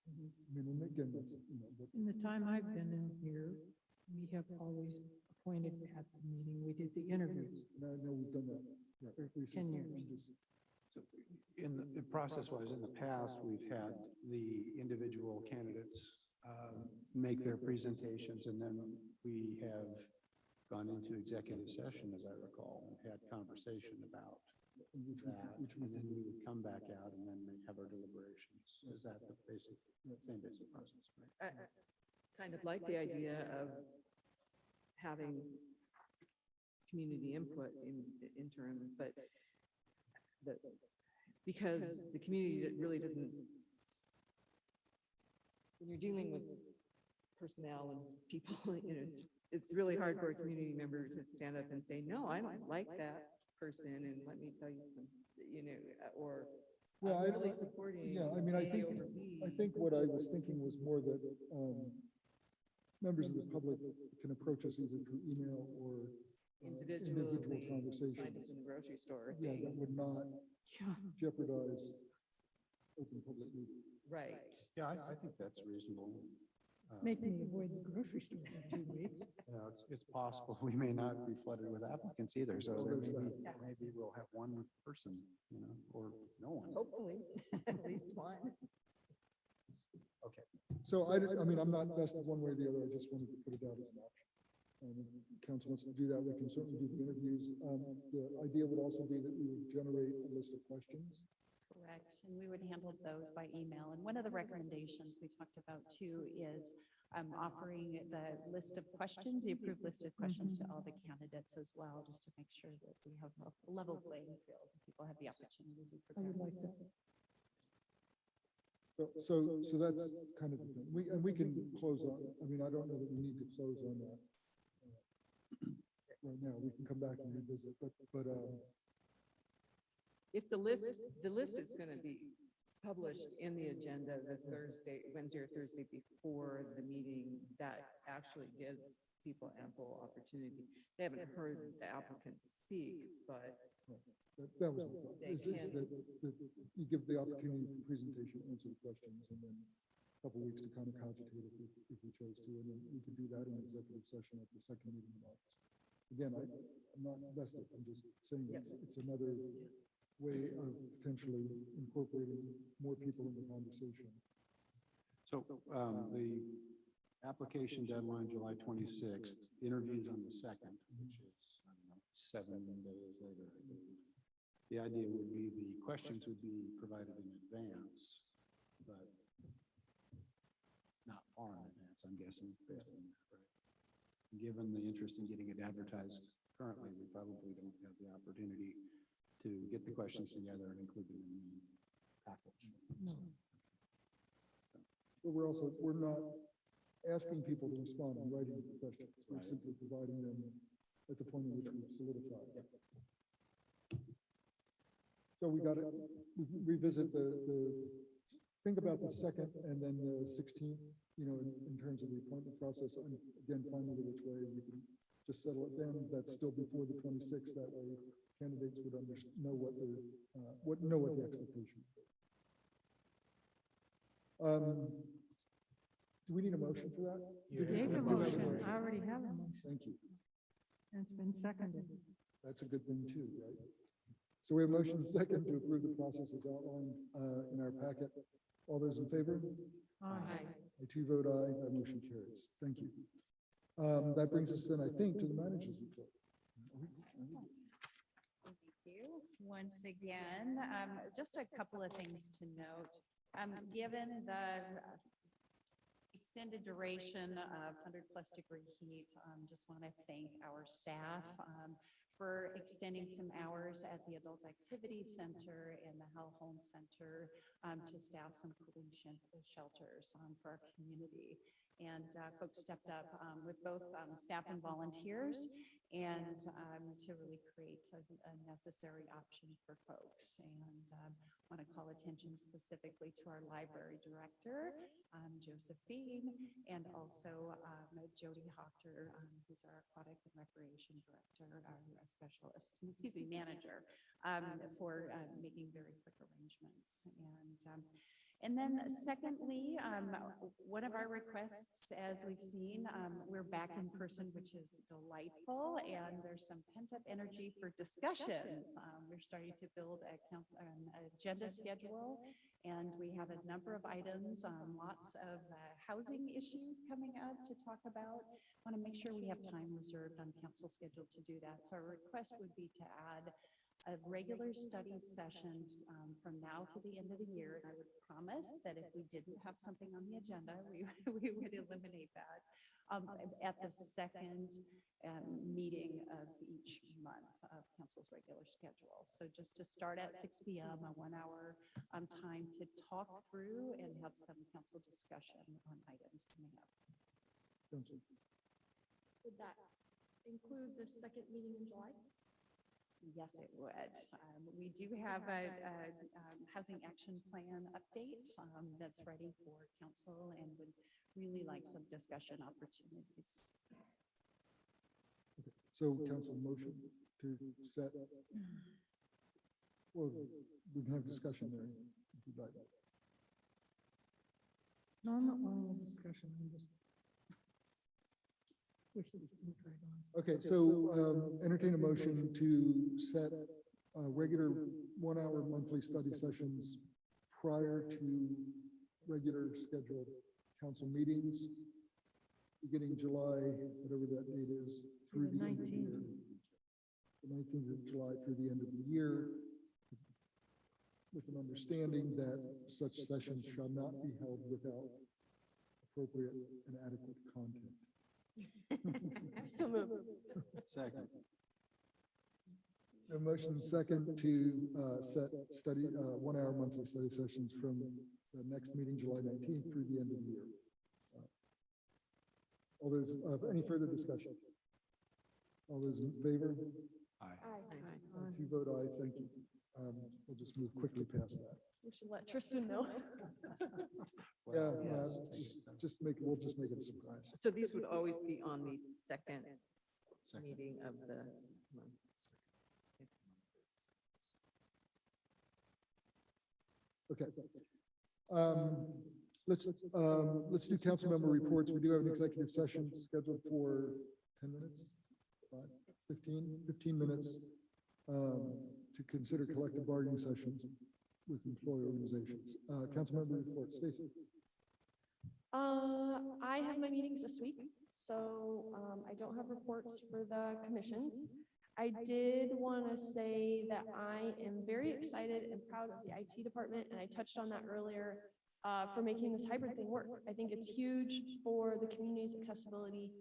Speaker 1: I mean, and again, that's, you know, but
Speaker 4: In the time I've been in here, we have always appointed at the meeting. We did the interviews.
Speaker 1: I know we've done that.
Speaker 4: For
Speaker 1: recently.
Speaker 4: 10 years.
Speaker 1: I'm just-
Speaker 10: So in the process-wise, in the past, we've had the individual candidates make their presentations, and then we have gone into executive session, as I recall, and had conversation about that, and then we would come back out and then have our deliberations. Is that the same basic process, right?
Speaker 6: I kind of like the idea of having community input in the interim, but because the community really doesn't, when you're dealing with personnel and people, you know, it's really hard for a community member to stand up and say, no, I don't like that person, and let me tell you some, you know, or
Speaker 1: Well,
Speaker 6: I'm really supporting.
Speaker 1: Yeah, I mean, I
Speaker 6: A over B.
Speaker 1: think what I was thinking was more that members of the public can approach us either through email or individual
Speaker 6: Individually,
Speaker 1: conversations.
Speaker 6: find us in the grocery store.
Speaker 1: Yeah,
Speaker 6: thing.
Speaker 1: that would not
Speaker 4: Yeah.
Speaker 1: jeopardize open public meeting.
Speaker 6: Right.
Speaker 10: Yeah, I think that's reasonable.
Speaker 4: Make me avoid the grocery store for 2 weeks.
Speaker 10: It's possible we may not be flooded with applicants either, so there may be, maybe we'll have one person, or no one.
Speaker 6: Hopefully, at least one.
Speaker 10: Okay.
Speaker 1: So I mean, I'm not vested one way or the other. I just wanted to put it out as an option. If council wants to do that, we can certainly do the interviews. The idea would also be that we would generate a list of questions.
Speaker 13: Correct, and we would handle those by email. And one of the recommendations we talked about too is offering the list of questions, the approved list of questions to all the candidates as well, just to make sure that we have a level playing field. People have the opportunity to
Speaker 4: I
Speaker 13: prepare.
Speaker 4: would like that.
Speaker 1: So that's kind of the thing. We can close on, I mean, I don't know that we need to close on that right now. We can come back and revisit, but
Speaker 6: If the list is going to be published in the agenda the Wednesday or Thursday before the meeting, that actually gives people ample opportunity. They haven't heard the applicants speak, but
Speaker 1: that was my thought. Is that you give the opportunity for presentation, answer the questions, and then a couple weeks to kind of cogitate if we chose to, and then we could do that in executive session at the second meeting in August. Again, I'm not vested. I'm just saying it's another way of potentially incorporating more people in the conversation.
Speaker 10: So the application deadline, July 26th, interviews on the 2nd, which is, I don't know, 7 days later, I believe. The idea would be the questions would be provided in advance, but not far in advance, I'm guessing, based on that, right? Given the interest in getting it advertised currently, we probably don't have the opportunity to get the questions together and include them in the package.
Speaker 1: But we're not asking people to respond in writing to the questions. We're simply providing them at the point in which we've solidified. So we got to revisit think about the 2nd and then the 16th, in terms of the appointment process. And again, find out which way we can just settle it down. That's still before the 26th. That way candidates would know what the expectation is. Do we need a motion for that?
Speaker 4: You gave a motion. I already have a motion.
Speaker 1: Thank you.
Speaker 4: And it's been seconded.
Speaker 1: That's a good thing too, right? So we have a motion second to approve the process as outlined in our packet. All those in favor?
Speaker 4: Aye.
Speaker 1: I too vote aye. That motion carries. Thank you. That brings us then, I think, to the manager's report.
Speaker 13: Thank you. Once again, just a couple of things to note. Given the extended duration of 100+ degree heat, just want to thank our staff for extending some hours at the Adult Activity Center and the Hell Home Center to staff some cooling shelters for our community. And folks stepped up with both staff and volunteers and to really create a necessary option for folks. And want to call attention specifically to our library director, Josephine, and also Jody Hofter, who's our aquatic and recreation director, our manager, for making very quick arrangements. And then secondly, one of our requests, as we've seen, we're back in person, which is delightful, and there's some pent-up energy for discussions. We're starting to build an agenda schedule, and we have a number of items, lots of housing issues coming up to talk about. Want to make sure we have time reserved on council schedule to do that. So our request would be to add a regular study session from now to the end of the year. And I would promise that if we didn't have something on the agenda, we would eliminate that at the second meeting of each month of council's regular schedule. So just to start at 6 p.m., a 1-hour time to talk through and have some council discussion on items coming up.
Speaker 2: Would that include the second meeting in July?
Speaker 13: Yes, it would. We do have a housing action plan update that's ready for council and would really like some discussion opportunities.
Speaker 1: Okay. So council motion to set, well, we can have discussion there if you'd like.
Speaker 4: No, I'm not wanting a discussion, I'm just. Wish this didn't drag on.
Speaker 1: Okay, so entertain a motion to set regular 1 hour monthly study sessions prior to regular scheduled council meetings, beginning July, whatever that date is, through the end of the year. The 19th of July through the end of the year, with an understanding that such sessions shall not be held without appropriate and adequate content.
Speaker 2: So moved.
Speaker 10: Second.
Speaker 1: A motion second to set study 1 hour monthly study sessions from the next meeting, July 19th through the end of the year. All those, any further discussion? All those in favor?
Speaker 10: Aye.
Speaker 1: Two vote aye, thank you. We'll just move quickly past that.
Speaker 2: We should let Tristan know.
Speaker 1: Yeah, we'll just make it a surprise.
Speaker 6: So these would always be on the second meeting of the month.
Speaker 1: Okay. Let's do council member reports. We do have an executive session scheduled for 10 minutes, 15 minutes to consider collective bargaining sessions with employee organizations. Council member reports, Stacy.
Speaker 2: I have my meetings this week, so I don't have reports for the commissions. I did want to say that I am very excited and proud of the IT department, and I touched on that earlier, for making this hybrid thing work. I think it's huge for the community's accessibility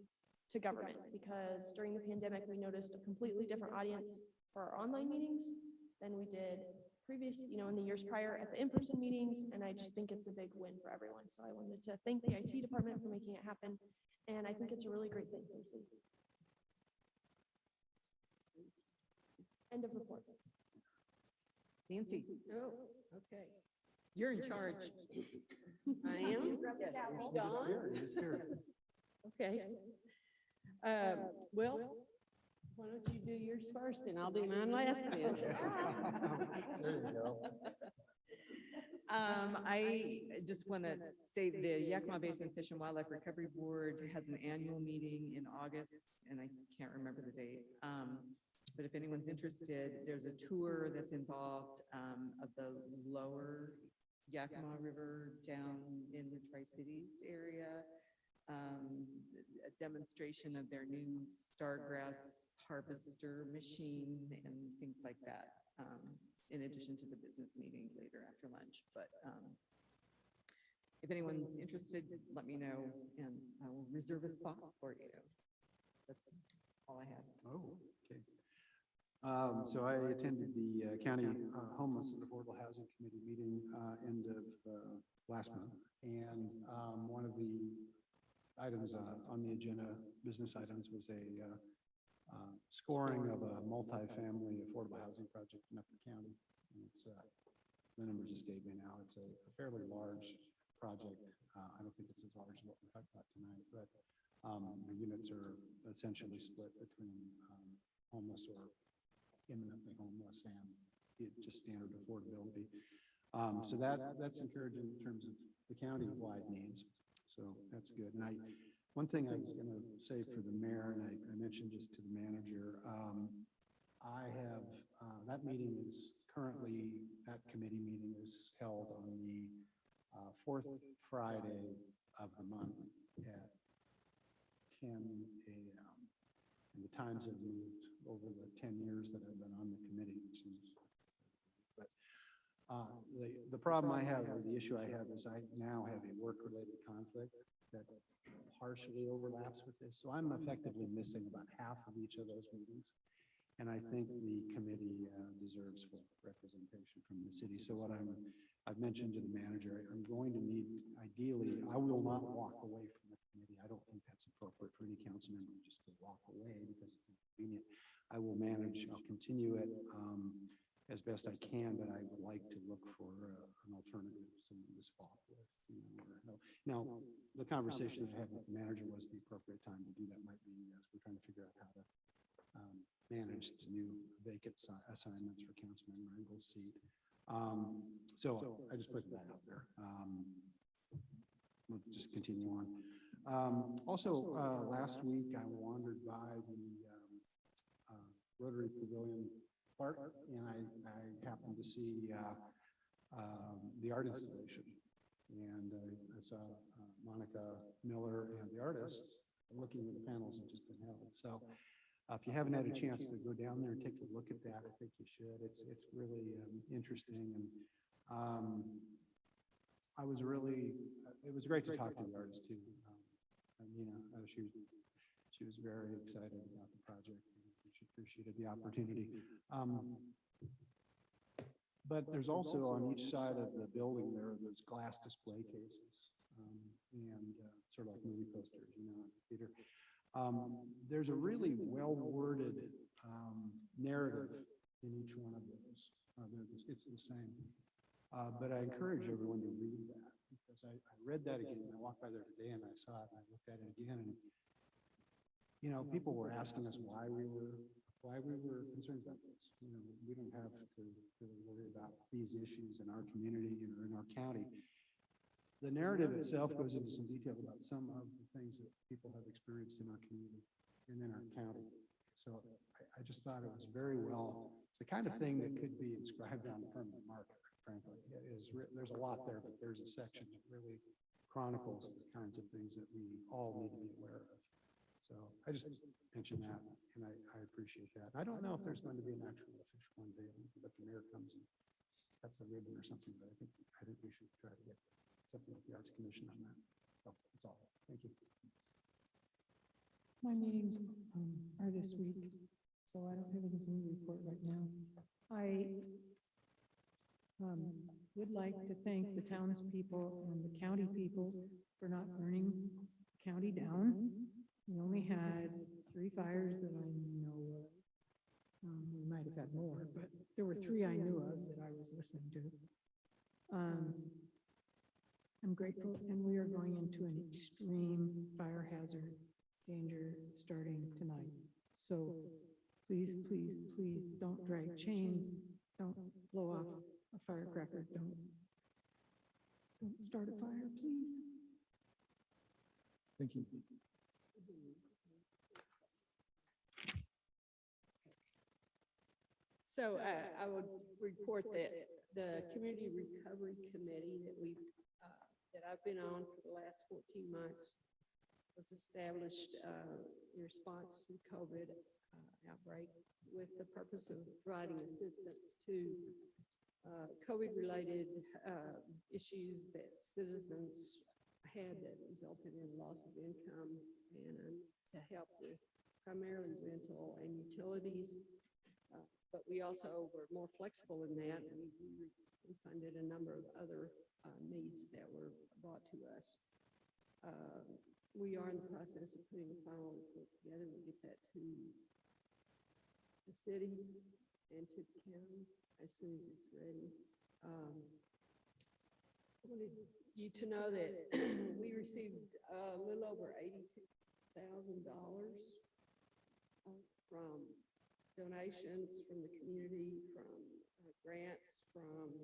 Speaker 2: to government, because during the pandemic, we noticed a completely different audience for our online meetings than we did previous, in the years prior at the in-person meetings, and I just think it's a big win for everyone. So I wanted to thank the IT department for making it happen, and I think it's a really great thing for the city. End of report.
Speaker 6: Nancy?
Speaker 15: Oh, okay.
Speaker 6: You're in charge.
Speaker 15: I am?
Speaker 6: Yes.
Speaker 15: Okay. Well, why don't you do yours first and I'll do mine last then?
Speaker 1: There you go.
Speaker 6: I just want to say the Yakima Basin Fish and Wildlife Recovery Board has an annual meeting in August, and I can't remember the date. But if anyone's interested, there's a tour that's involved of the lower Yakima River down in the Tri-Cities area. A demonstration of their new stargrass harvester machine and things like that, in addition to the business meeting later after lunch. But if anyone's interested, let me know and I will reserve a spot for you. That's all I have.
Speaker 10: Oh, okay. So I attended the County Homeless and Affordable Housing Committee meeting end of last month. And one of the items on the agenda, business items, was a scoring of a multifamily affordable housing project in Upper County. And it's, the numbers just gave me now, it's a fairly large project. I don't think it's as large as what we talked about tonight, but the units are essentially split between homeless or imminently homeless and just standard affordability. So that's encouraging in terms of the county-wide needs. So that's good. And one thing I was going to say for the mayor, and I mentioned just to the manager, I have, that meeting is currently, that committee meeting is held on the fourth Friday of the month at 10 a.m. And the times have moved over the 10 years that I've been on the committee, which is, but the problem I have, or the issue I have, is I now have a work-related conflict that partially overlaps with this. So I'm effectively missing about half of each of those meetings. And I think the committee deserves full representation from the city. So what I've mentioned to the manager, I'm going to need, ideally, I will not walk away from the committee. I don't think that's appropriate for any council member just to walk away because it's inconvenient. I will manage, I'll continue it as best I can, but I would like to look for an alternative, someone to swap with. Now, the conversation I had with the manager was the appropriate time to do that might be as we're trying to figure out how to manage the new vacant assignments for Councilmember Engel's seat. So I just put that out there.
Speaker 12: we'll just continue on. Also, last week I wandered by the Rotary Pavilion Park, and I happened to see the art installation. And I saw Monica Miller and the artists looking at the panels that just been held. So if you haven't had a chance to go down there and take a look at that, I think you should. It's really interesting. And it was great to talk to the artist too. She was very excited about the project. She appreciated the opportunity. But there's also on each side of the building there are those glass display cases, and sort of like movie posters, theater. There's a really well-worded narrative in each one of those. It's the same. But I encourage everyone to read that, because I read that again. I walked by there today and I saw it and I looked at it again. And, people were asking us why we were concerned about this. We don't have to worry about these issues in our community or in our county. The narrative itself goes into some detail about some of the things that people have experienced in our community and in our county. So I just thought it was very well. It's the kind of thing that could be inscribed on the permanent marker, frankly. There's a lot there, but there's a section that really chronicles the kinds of things that we all need to be aware of. So I just mentioned that, and I appreciate that. I don't know if there's going to be an actual official unveiling, but the mayor comes and cuts the ribbon or something, but I think we should try to get something with the Arts Commission on that. So that's all. Thank you.
Speaker 4: My meetings are this week, so I don't have anything to report right now. I would like to thank the townspeople and the county people for not burning the county down. We only had 3 fires that I know of. We might have had more, but there were 3 I knew of that I was listening to. I'm grateful, and we are going into an extreme fire hazard danger starting tonight. So please, please, please don't drag chains. Don't blow off a firecracker. Don't start a fire, please.
Speaker 1: Thank you.
Speaker 15: So I would report that the Community Recovery Committee that I've been on for the last 14 months was established in response to the COVID outbreak with the purpose of providing assistance to COVID-related issues that citizens had that resulted in loss of income, and to help with primarily rental and utilities. But we also were more flexible in that. We funded a number of other needs that were brought to us. We are in the process of putting a final report together. We'll get that to the cities and to the county as soon as it's ready. I wanted you to know that we received a little over $82,000 from donations from the community, from grants, from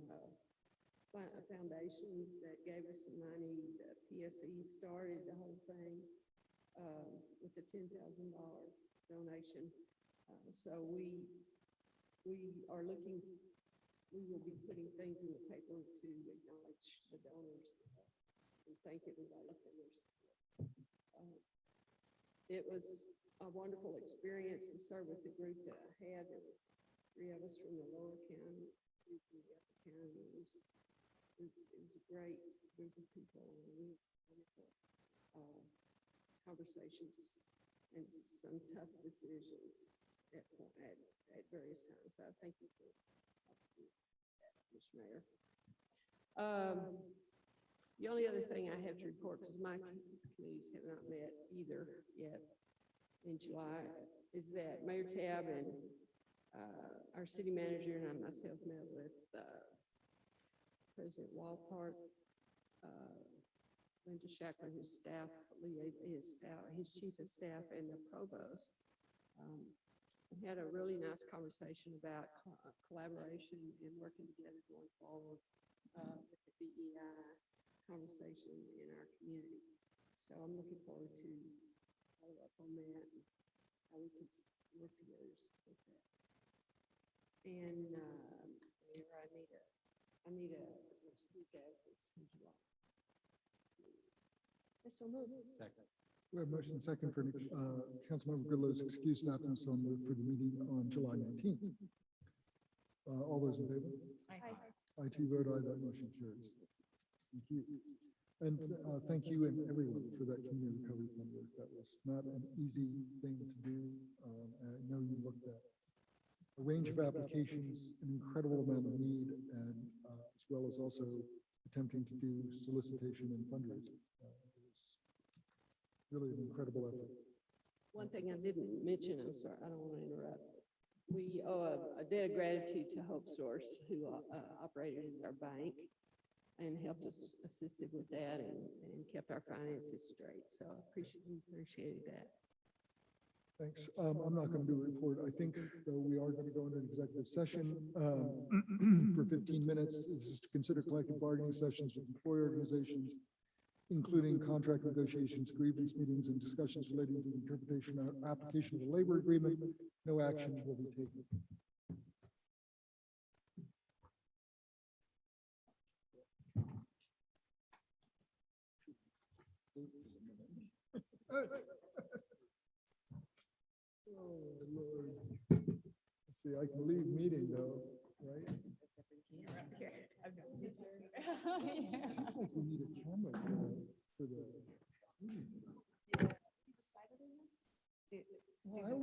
Speaker 15: foundations that gave us some money. The PSE started the whole thing with a $10,000 donation. So we are looking, we will be putting things in the paper to acknowledge the donors and thank everybody for their support. It was a wonderful experience to serve with the group that I had. There were 3 of us from the lower county, 3 from the upper county. It was a great group of people, and we had wonderful conversations and some tough decisions at various times. So thank you for that, Mr. Mayor. The only other thing I have to report, because my committees have not met either yet in July, is that Mayor Tab and our city manager and I myself met with President Walpart, Linda Shackler, his staff, his chief of staff, and the provost. We had a really nice conversation about collaboration and working together going forward with the BEI. conversation in our community. So I'm looking forward to follow up on that and how we can work together to support that. And, Mayor, I need a excuse absence from July. So moved.
Speaker 10: Second.
Speaker 1: We have motion second for Councilmember Goodlow's excused absence for the meeting on July 19th. All those in favor?
Speaker 2: Aye.
Speaker 1: I too vote aye, that motion carries. Thank you. And thank you and everyone for that community recovery fund work. That was not an easy thing to do. I know you looked at a range of applications, an incredible amount of need, and as well as also attempting to do solicitation and fundraising. It was really an incredible effort.
Speaker 15: One thing I didn't mention, I'm sorry, I don't want to interrupt. We owe a debt of gratitude to Hope Source, who operated as our bank and helped us, assisted with that and kept our finances straight. So I appreciated that.
Speaker 1: Thanks. I'm not going to do a report. I think though we are going to go into an executive session for 15 minutes. This is to consider collective bargaining sessions with employer organizations, including contract negotiations, grievance meetings, and discussions relating to the interpretation or application of the labor agreement. No action will be taken. Oh, Lord. Let's see, I can leave meeting though, right? Seems like we need a camera for the meeting. Well,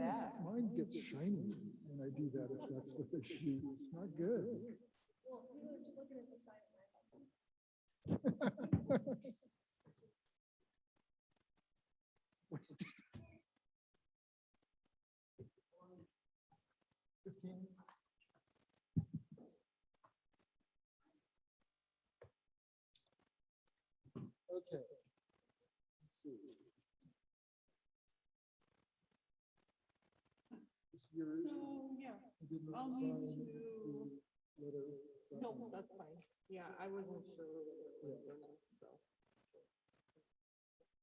Speaker 1: mine gets shiny when I do that, if that's what they shoot. It's not good.
Speaker 2: Well, we were just looking at the side of my phone.
Speaker 1: 15. Okay. Let's see. This yours.
Speaker 6: So, yeah,
Speaker 1: You didn't
Speaker 6: I'll
Speaker 1: sign
Speaker 6: need
Speaker 1: the letter.
Speaker 6: no, that's fine. Yeah, I wasn't sure whether it was or not, so.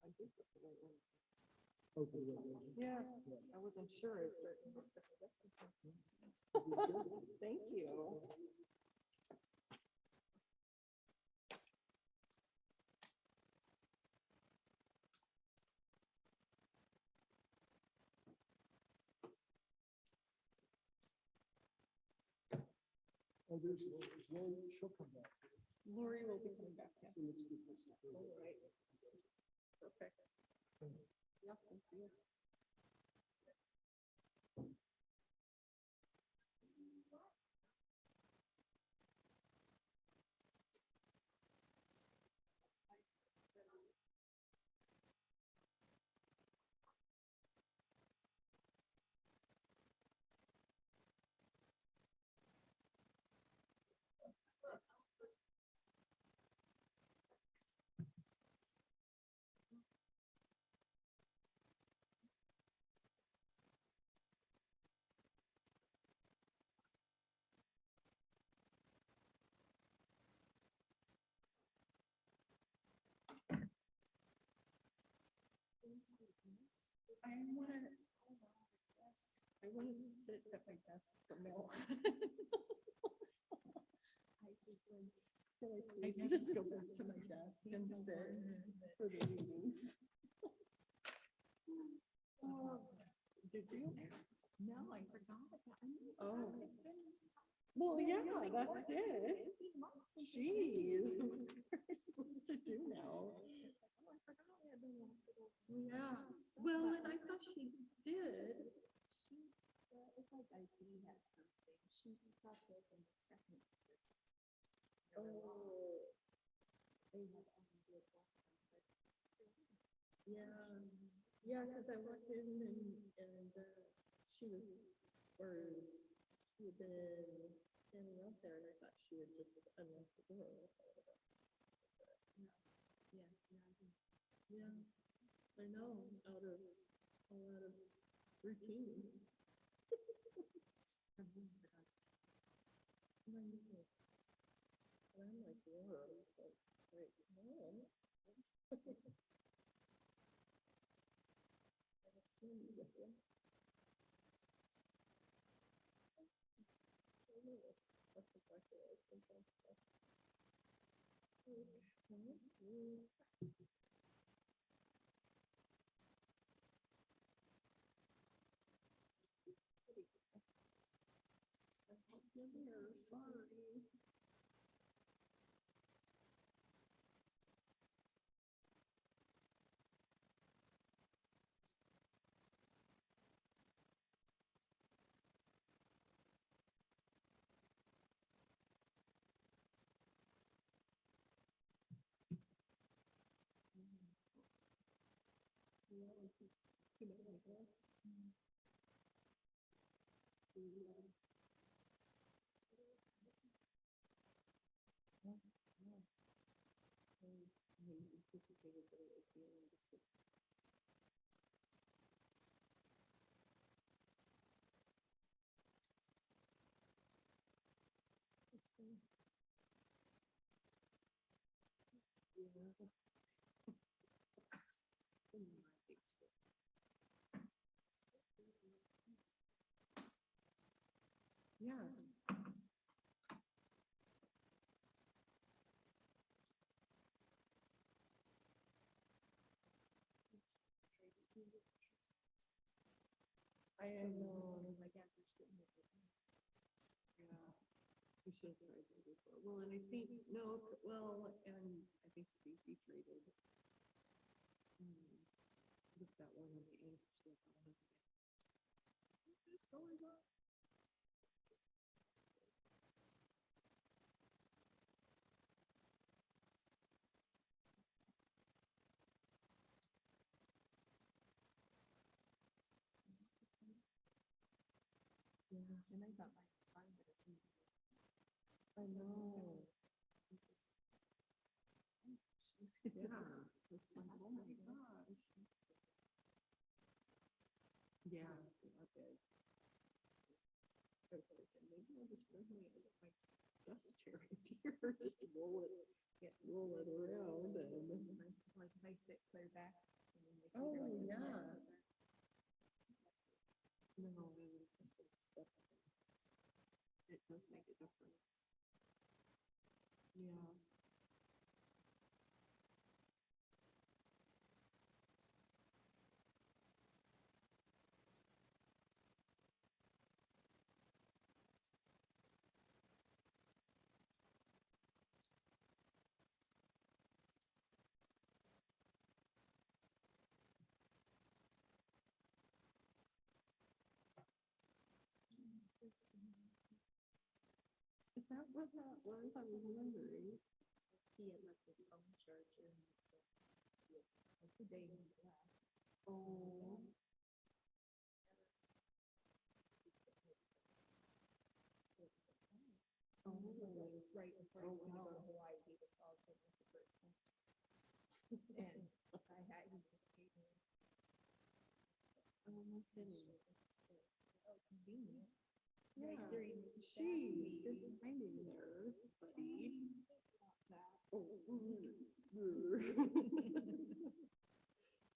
Speaker 6: I think that's the right one.
Speaker 1: Okay, resolution.
Speaker 6: Yeah, I wasn't sure. I started. Thank you.
Speaker 1: Oh, there's Lori, she'll come back.
Speaker 6: Lori will be coming back, yeah.
Speaker 1: So let's get this to her.
Speaker 6: All right. Perfect. Yeah, thank you. I want to sit at my desk for mail. I just go back to my desk and sit for the meetings. Oh, did you?
Speaker 13: No, I forgot about.
Speaker 6: Oh. Well, yeah, that's it. Jeez, what are we supposed to do now? Yeah, well, and I thought she did.
Speaker 13: It's like IT had something. She thought that in the second.
Speaker 6: Oh.
Speaker 13: They had only did one.
Speaker 6: Yeah, yeah, because I walked in and she was, or she had been standing out there and I thought she had just unlocked the door. Yeah, I know, all out of routine. And I'm like, Laura, like,
Speaker 15: Sorry. Yeah. I know.
Speaker 6: My guys are sitting there. Yeah. We should have tried that before. Well, and I think, no, well, and I think Stacy traded. Look that one on the end. What is going on? Yeah, and I thought mine was fine, but it's.
Speaker 15: I know. Yeah, it's like, oh my gosh.
Speaker 6: Yeah, okay. I was thinking, maybe I'll just bring my desk chair in here, just roll it around and.
Speaker 5: Like if I sit clear back.
Speaker 15: Oh, yeah.
Speaker 6: No, just like stuff. It does make a difference. Yeah. Is that what that was? I was wondering.
Speaker 5: He had left his phone charger and like the day he left.
Speaker 6: Oh.
Speaker 5: Right before he went to go to Hawaii, he was all set with the first one. And I had him.
Speaker 6: Oh, kidding.
Speaker 5: Oh, convenient.
Speaker 6: Yeah,
Speaker 5: Right during the
Speaker 6: gee, good timing there, buddy. Oh.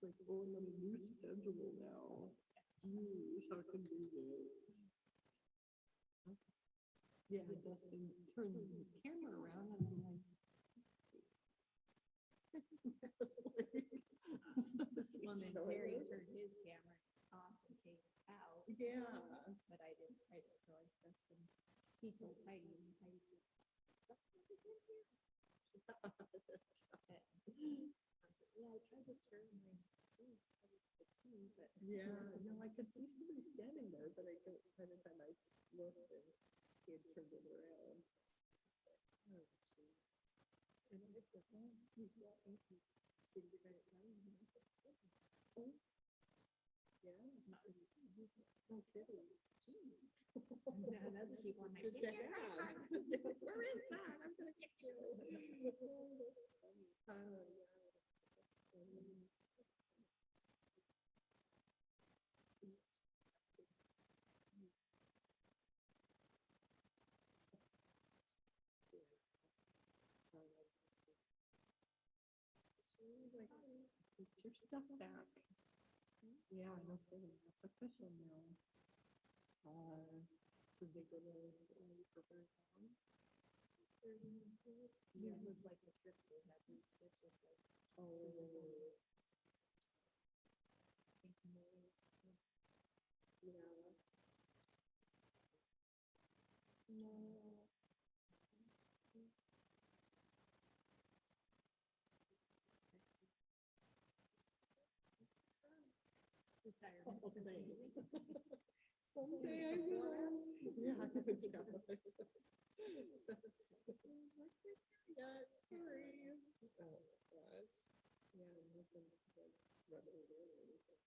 Speaker 6: Like, oh, I'm on a new schedule now. Geez, how convenient. Yeah, Dustin turned his camera around and I'm like.
Speaker 5: Well, then Terry turned his camera off and came out.
Speaker 6: Yeah.
Speaker 5: But I didn't realize that's when he told Heidi, and Heidi said, "That's what we did here." Yeah, I tried to turn my screen, but
Speaker 6: Yeah, no, I could see somebody standing there, but I couldn't, by the time I looked and he had turned it around. Oh, geez.
Speaker 5: And I said, "Oh, he's walking to city right now." And I said, "Oh,
Speaker 6: Yeah,
Speaker 5: not really. He's like,
Speaker 6: no kidding.
Speaker 5: gee." And other people, I'm like,
Speaker 6: Good to
Speaker 5: "Get your
Speaker 6: have.
Speaker 5: car. Where is that? I'm gonna get you."
Speaker 6: Oh, that's funny. Oh, yeah. Get your stuff back. Yeah, no kidding. That's official now. So they go to Italy for very long. Yeah, it was like a trip they had these scheduled like, oh. Yeah. No. Retired. Someday I will. Yeah, good job. Yeah, sorry. Oh, gosh. Yeah, nothing like rubbing it in or anything.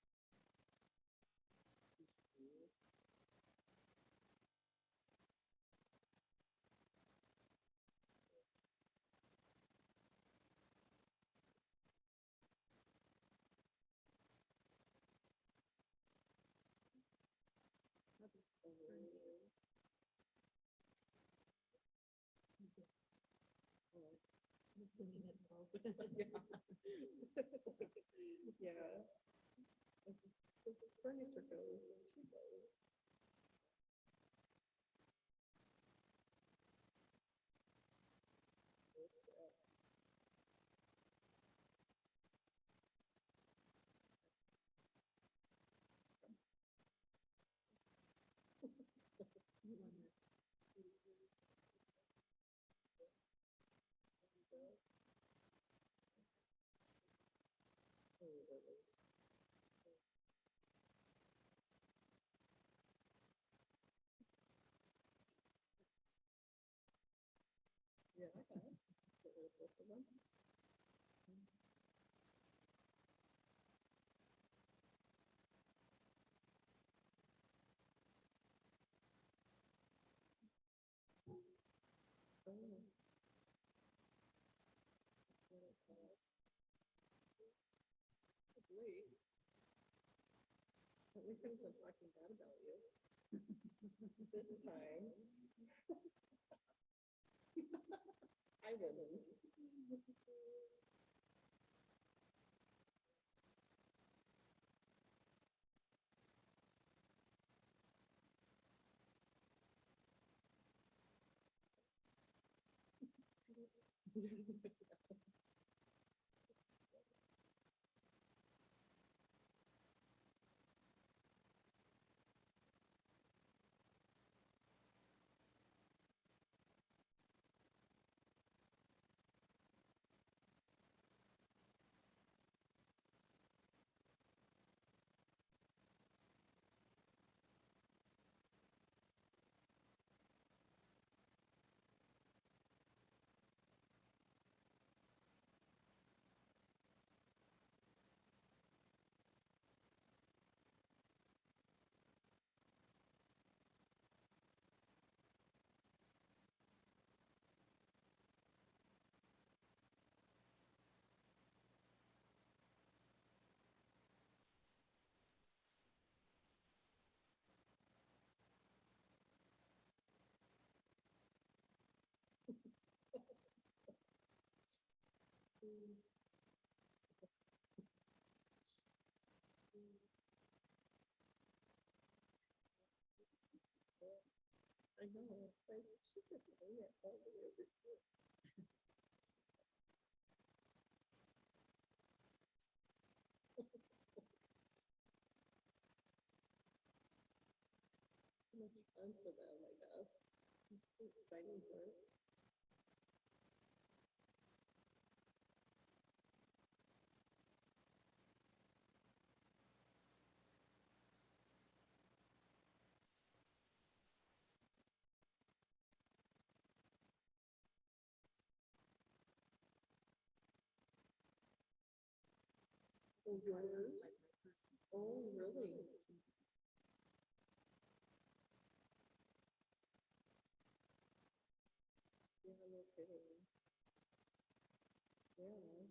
Speaker 6: Assuming it's all. Yeah. If the furniture goes, then she goes. Yeah, I have. Get rid of both of them. Oh. That's what it calls. Wait. At least I'm not talking bad about you. This time. I wouldn't. I know, it's like, she just hang it all the way over here. Much fun for them, I guess. It's exciting for us. Oh, yours? Oh, really? Yeah, no kidding. Yeah.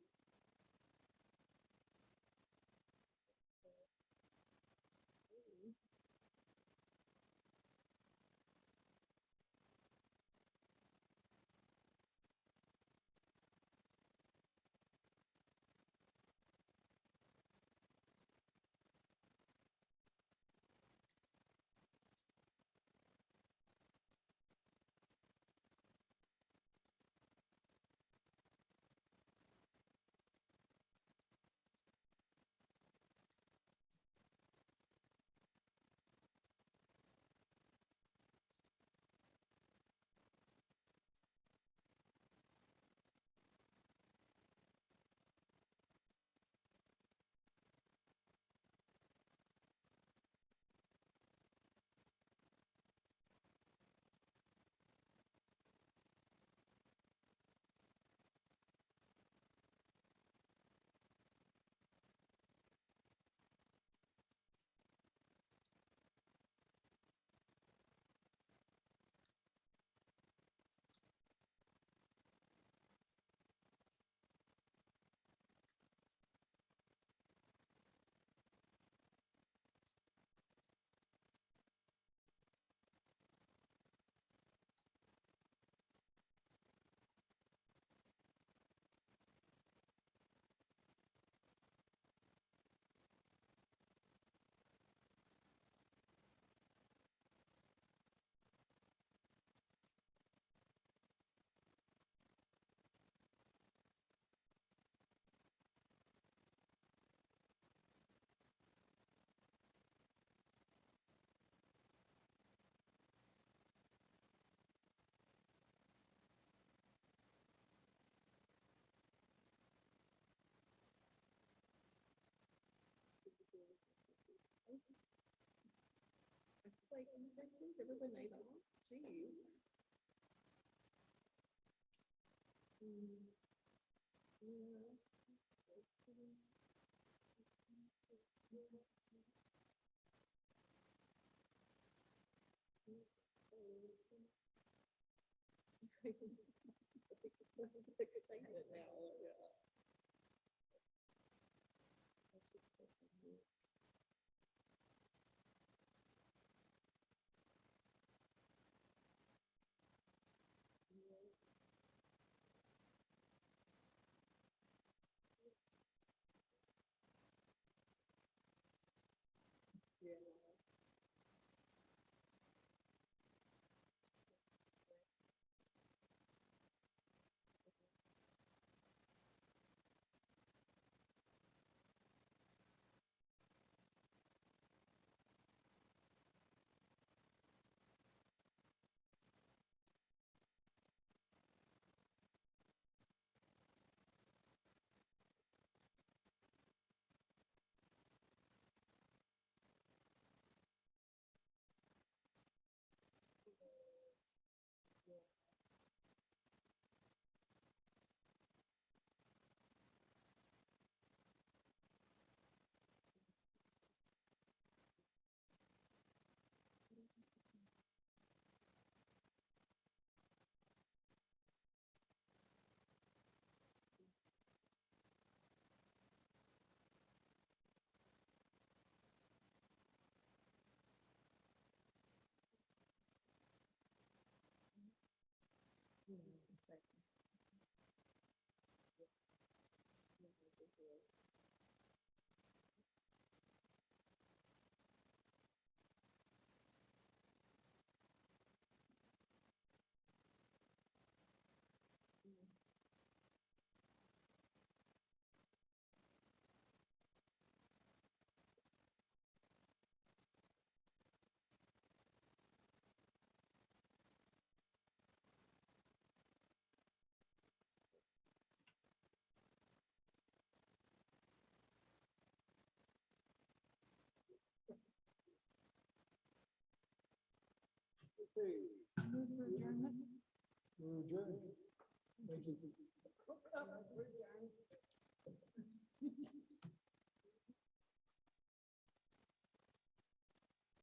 Speaker 5: It's like, I think it was a night off, geez. Excited now, yeah. Yeah.
Speaker 1: Move for adjournment. We're adjourned. Thank you.